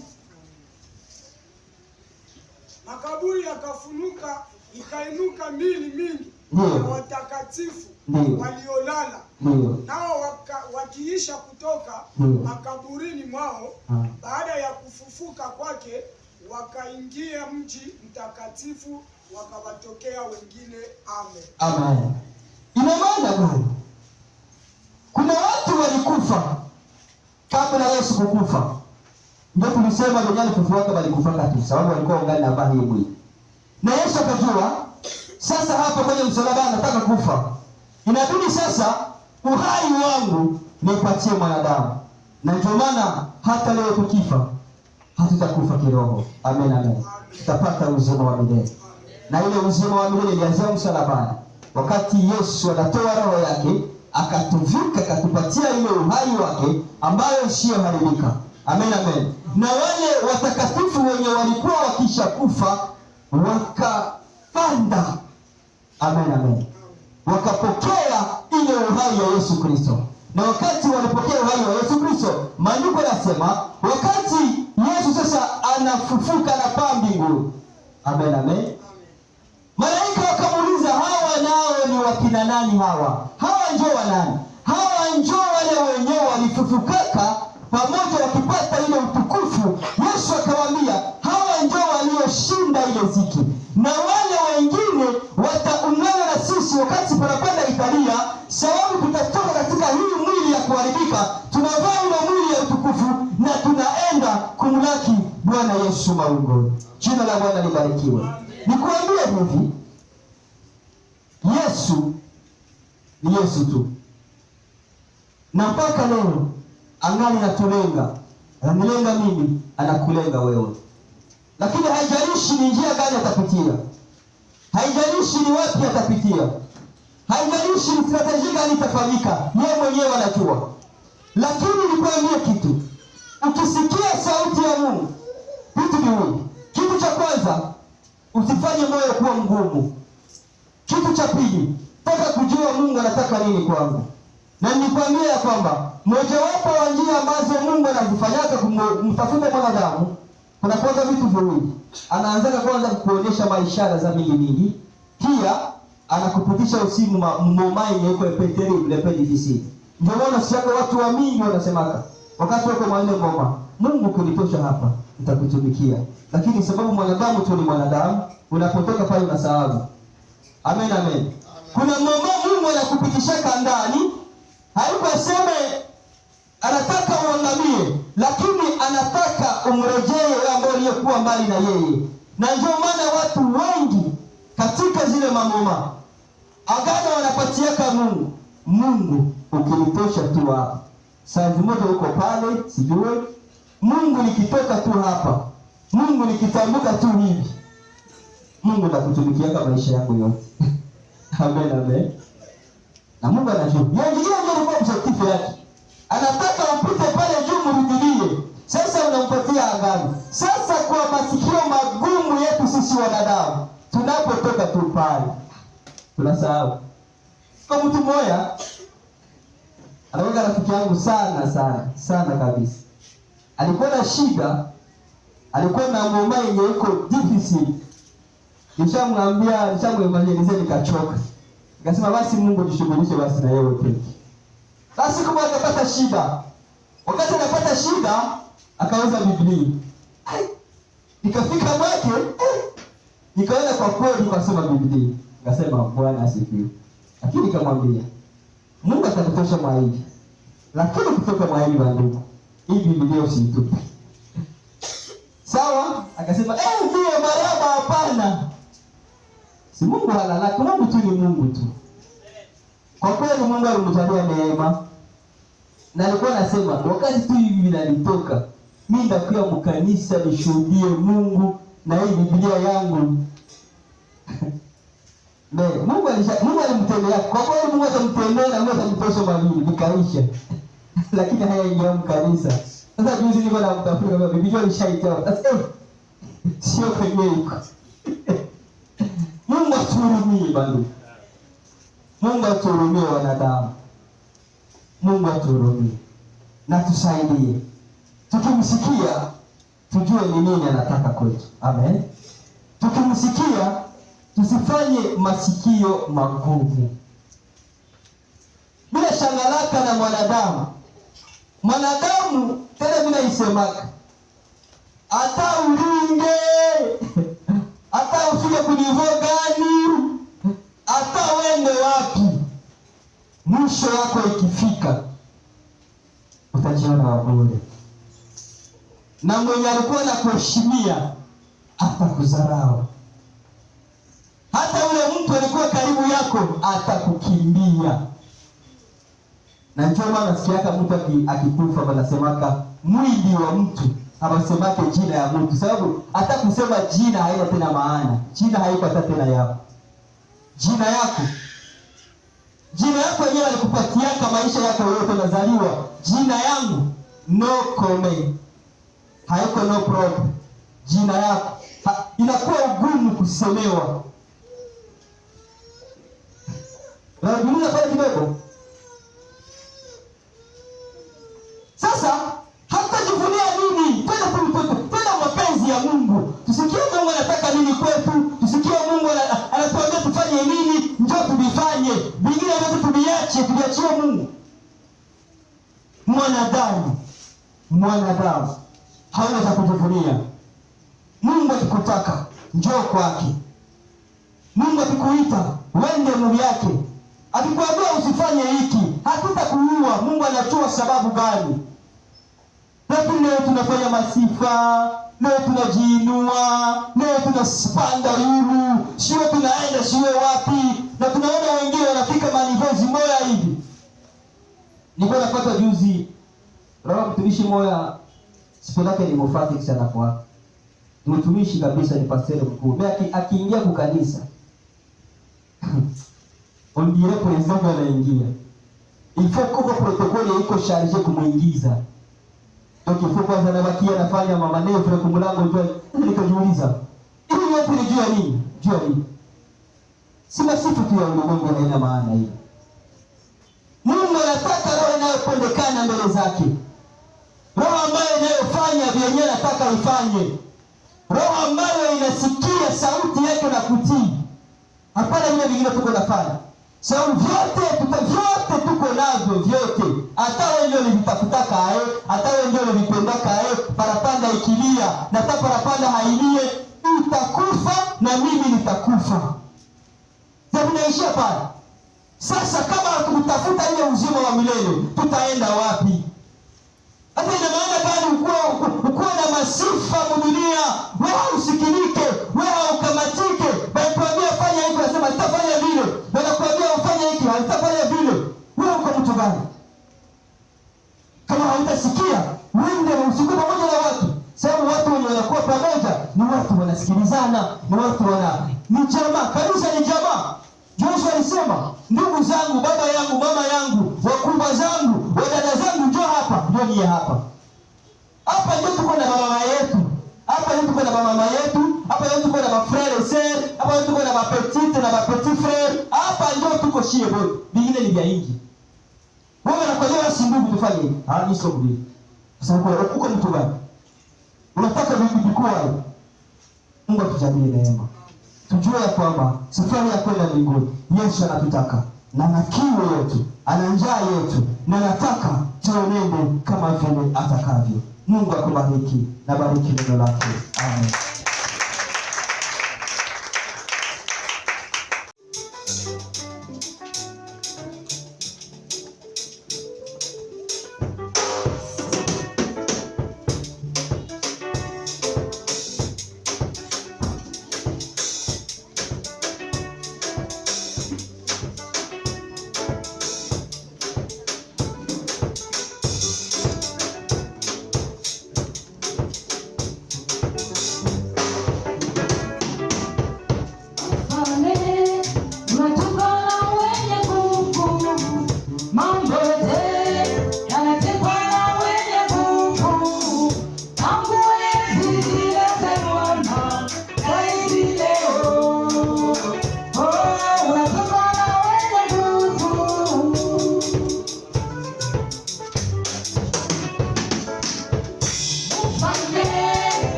E: Makaburi yakafunuka, ikainuka mili mingi na watakatifu waliolala nao wakiisha kutoka makaburini mwao baada ya kufufuka kwake, wakaingia mji mtakatifu wakawatokea wengine. Amen.
A: Amen. Ina maana gani? Kuna watu walikufa kabla Yesu kukufa. Ndio tulisema wenyewe alifufuka walikufa tu, sababu walikuwa wangali na bahari mwili. Na Yesu akajua sasa hapa kwenye msalaba anataka kufa. Inabidi sasa uhai wangu nipatie mwanadamu. Na ndio maana hata leo tukifa hatutakufa kiroho. Amen, amen. Tutapata uzima wa milele. Na ile uzima wa milele ilianzia msalabani. Wakati Yesu anatoa roho yake, akatuvika, akatupatia ile uhai wake ambayo sio haribika. Amen, amen. Na wale watakatifu wenye walikuwa wakishakufa wakapanda. Amen, amen. Wakapokea ile uhai wa Yesu Kristo. Na wakati walipokea uhai wa Yesu Kristo, maandiko yanasema wakati Yesu sasa anafufuka na paa mbinguni. Amen, amen. Malaika wakamuuliza, hawa nao ni wakina nani hawa? Hawa njoo wa nani? Hawa njoo wale wenyewe walifufukaka pamoja wakipata ile utukufu. Yesu akawaambia, hawa njoo walioshinda ile ziki. Na wale wengine wataungana na sisi wakati tunapanda Italia, sababu tutatoka katika hii mwili ya kuharibika, tunavaa ile mwili ya utukufu na tunaenda kumlaki Bwana Yesu mawinguni. Jina la Bwana libarikiwe. Nikuambie hivi, Yesu ni Yesu tu. Na mpaka leo angali natulenga. Ananilenga mimi, anakulenga wewe. Lakini haijalishi ni njia gani atapitia. Haijalishi ni wapi atapitia. Haijalishi ni strategia gani itafanyika. Yeye mwenyewe anajua. Lakini nikwambie kitu. Ukisikia sauti ya Mungu, vitu viwili. Kitu cha kwanza, usifanye moyo kuwa mgumu. Kitu cha pili, taka kujua Mungu anataka nini kwangu. Na nikwambia ya kwamba mojawapo wa njia ambazo Mungu anazifanyaka kumtafuta mwanadamu, kuna kwanza vitu viwili. Anaanza kwanza kukuonyesha maishara za mingi. Pia anakupitisha usimu mmomai yeko epeteri lepedi disi. Ndio maana siaka watu wa mingi wanasemaka wakati wako mwana ngoma, Mungu kunitosha hapa nitakutumikia. Lakini sababu mwanadamu tu ni mwanadamu, unapotoka pale unasahau. Amen, amen. Kuna mambo Mungu anakupitishaka ndani, haikoseme anataka uangamie, lakini anataka umrejee wewe ambaye uliyekuwa mbali na yeye. Na ndio maana watu wengi katika zile mamoma agano wanapatiaka Mungu. Mungu ukinitosha tu hapa. Saa moja uko pale, sijue. Mungu nikitoka tu hapa. Mungu nikitambuka tu hivi. Mungu atakutumikia kama maisha yako yote. Amen, amen. Na Mungu anajua. Yeye ndio alikuwa mtakatifu yake. Anataka upite pale juu mrudilie. Sasa unampatia agano. Sasa kwa masikio magumu yetu sisi wanadamu, tunapotoka tu pale, tunasahau. Kwa mtu mmoja anaona rafiki yangu sana kabisa. Alikuwa na shida, alikuwa na ngoma yenye iko difficult. Nishamwelezea nikachoka. Nikasema basi Mungu jishughulishe basi na yeye pekee. Basi kama akapata shida, wakati anapata shida akauza Biblia. Nikafika mwake, nikaona kwa kweli nikasoma Biblia. Nikasema Bwana asifiwe. Lakini nikamwambia Mungu atakutosha mwaidi. Lakini kutoka mwaidi wa ndugu, hii Biblia usitupe. Sawa? Akasema ndio maraba, hapana. Si Mungu halalaki, Mungu tu ni Mungu tu. Kwa kweli Mungu alimjalia neema. Na alikuwa anasema wakati tu hivi vinanitoka, mimi ndakuwa mkanisa nishuhudie Mungu na hii Biblia yangu. Mungu alimtendea. Kwa kweli Mungu atamtendea na Mungu atamtosha mabili vikaisha. Lakini haya ingia mkanisa. Sasa juzi niko na mtafuta kama Biblia ishaitoa. Sasa sio kwenye iko. Mungu atuhurumie bado. Mungu atuhurumie wanadamu. Mungu atuhurumie. Na tusaidie. Tukimsikia tujue ni nini anataka kwetu. Amen. Tukimsikia
C: tusifanye masikio magumu. Bila shangalaka na mwanadamu tena bila isemaka, hata ulinge hata ufike kunivo gani, hata wende wapi, mwisho wako ikifika utajiona wabure, na mwenye alikuwa na kuheshimia atakudharau. Hata ule mtu alikuwa karibu yako atakukimbia. Na ndio maana nasikiaka mtu akikufa wanasemaka mwili wa mtu, hawasemake jina ya mtu, sababu hata kusema jina haina tena maana. Jina haiko hata tena yako. Jina yako yenyewe alikupatiaka maisha yako yote unazaliwa. Jina yangu no comment. Haiko no problem. Jina yako inakuwa ugumu kusemewa. Na dunia pale kidogo. Sasa hatajivunia nini? Tena mapenzi ya Mungu. Tusikie Mungu anataka nini kwetu. Tusikie Mungu anatuambia tufanye nini, njoo tubifanye. Vingine vyote tubiachie Mungu. Mwanadamu hauna cha kujivunia. Mungu akikutaka njoo kwake. Mungu akikuita wende Mungu yake. Akikwambia usifanye hiki, hakutakuua. Mungu anatoa sababu gani? Lakini leo tunafanya masifa, leo tunajiinua, leo tunapanda yulu, sio tunaenda sio wapi, na tunaona wengine wanafika manivezi moya hivi. Nilikuwa nafuata juzi roho mtumishi moya, siku lake ni mufati sana kwa. Mtumishi kabisa, ni pastor mkuu. Akiingia kwa kanisa on dirait president anaingia. Il faut que protokoli iko charge kumuingiza. Donc il faut kwanza nabakia nafanya manevre kwa mlango njoo. Nikajiuliza, hivi yote ni juu ya nini? Si masifu tu ya Mungu haina maana hiyo. Mungu anataka roho inayopondekana mbele zake. Roho ambayo inayofanya vyenye anataka ifanye. Roho ambayo inasikia sauti yake na kutii. Hapana vile vingine tuko nafanya. Sababu vyote tuko nazo vyote. Hata wewe ndio ulivitafutaka hata wewe ndio ulivipendaka parapanda ikilia na hata parapanda hailie, utakufa na mimi nitakufa. Ndio tunaishia pale. Sasa kama tukutafuta ile uzima wa milele, tutaenda wapi? Hata ina maana gani ukuwa na masifa dunia, wewe usikilike, wewe ukamatike, baikwambia fanya hivi, unasema sitafanya vile, banakwambia ufanye hiki, sitafanya vile. Wewe uko mtu gani? Kama hautasikia, wende usiku pamoja na watu. Sababu watu wenye wanakuwa pamoja ni watu wanasikilizana, ni watu ni jamaa. Kanisa ni jamaa. Joshua alisema, ndugu zangu, baba yangu, mama yangu, wakubwa zangu, wadada zangu, njoo hapa, njoo niye hapa. Hapa ndio tuko na mama yetu. Hapa ndio tuko na mama yetu. Hapa ndio tuko na mafrere sœur. Hapa ndio tuko na mapetite na mapetit frère. Hapa ndio tuko shie bote. Bingine ni vya ingi. Wewe unakolewa si ndugu tufanye hivi. Ni sio bure. Sasa uko mtu gani? Unataka vipi vikubwa? Mungu atujalie neema. Tujue ya kwamba safari ya kwenda mbinguni Yesu anatutaka, na na kiu yetu, ana njaa yetu, na nataka tuenende kama vile atakavyo. Mungu akubariki na bariki neno lake. Amen.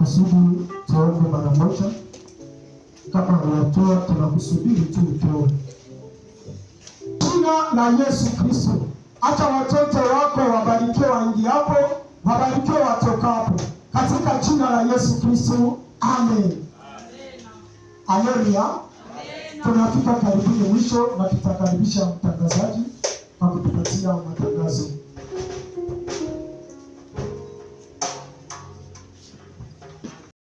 A: kusudi tuombe mara moja. Kama unatoa, tunakusubiri tu utoe. Jina la Yesu Kristo, acha watoto wako wabarikiwe waingiapo, wabarikiwe watokapo, katika jina la Yesu Kristo, amen. Haleluya. Tunafika karibuni mwisho, na tutakaribisha mtangazaji kwa kutupatia matangazo.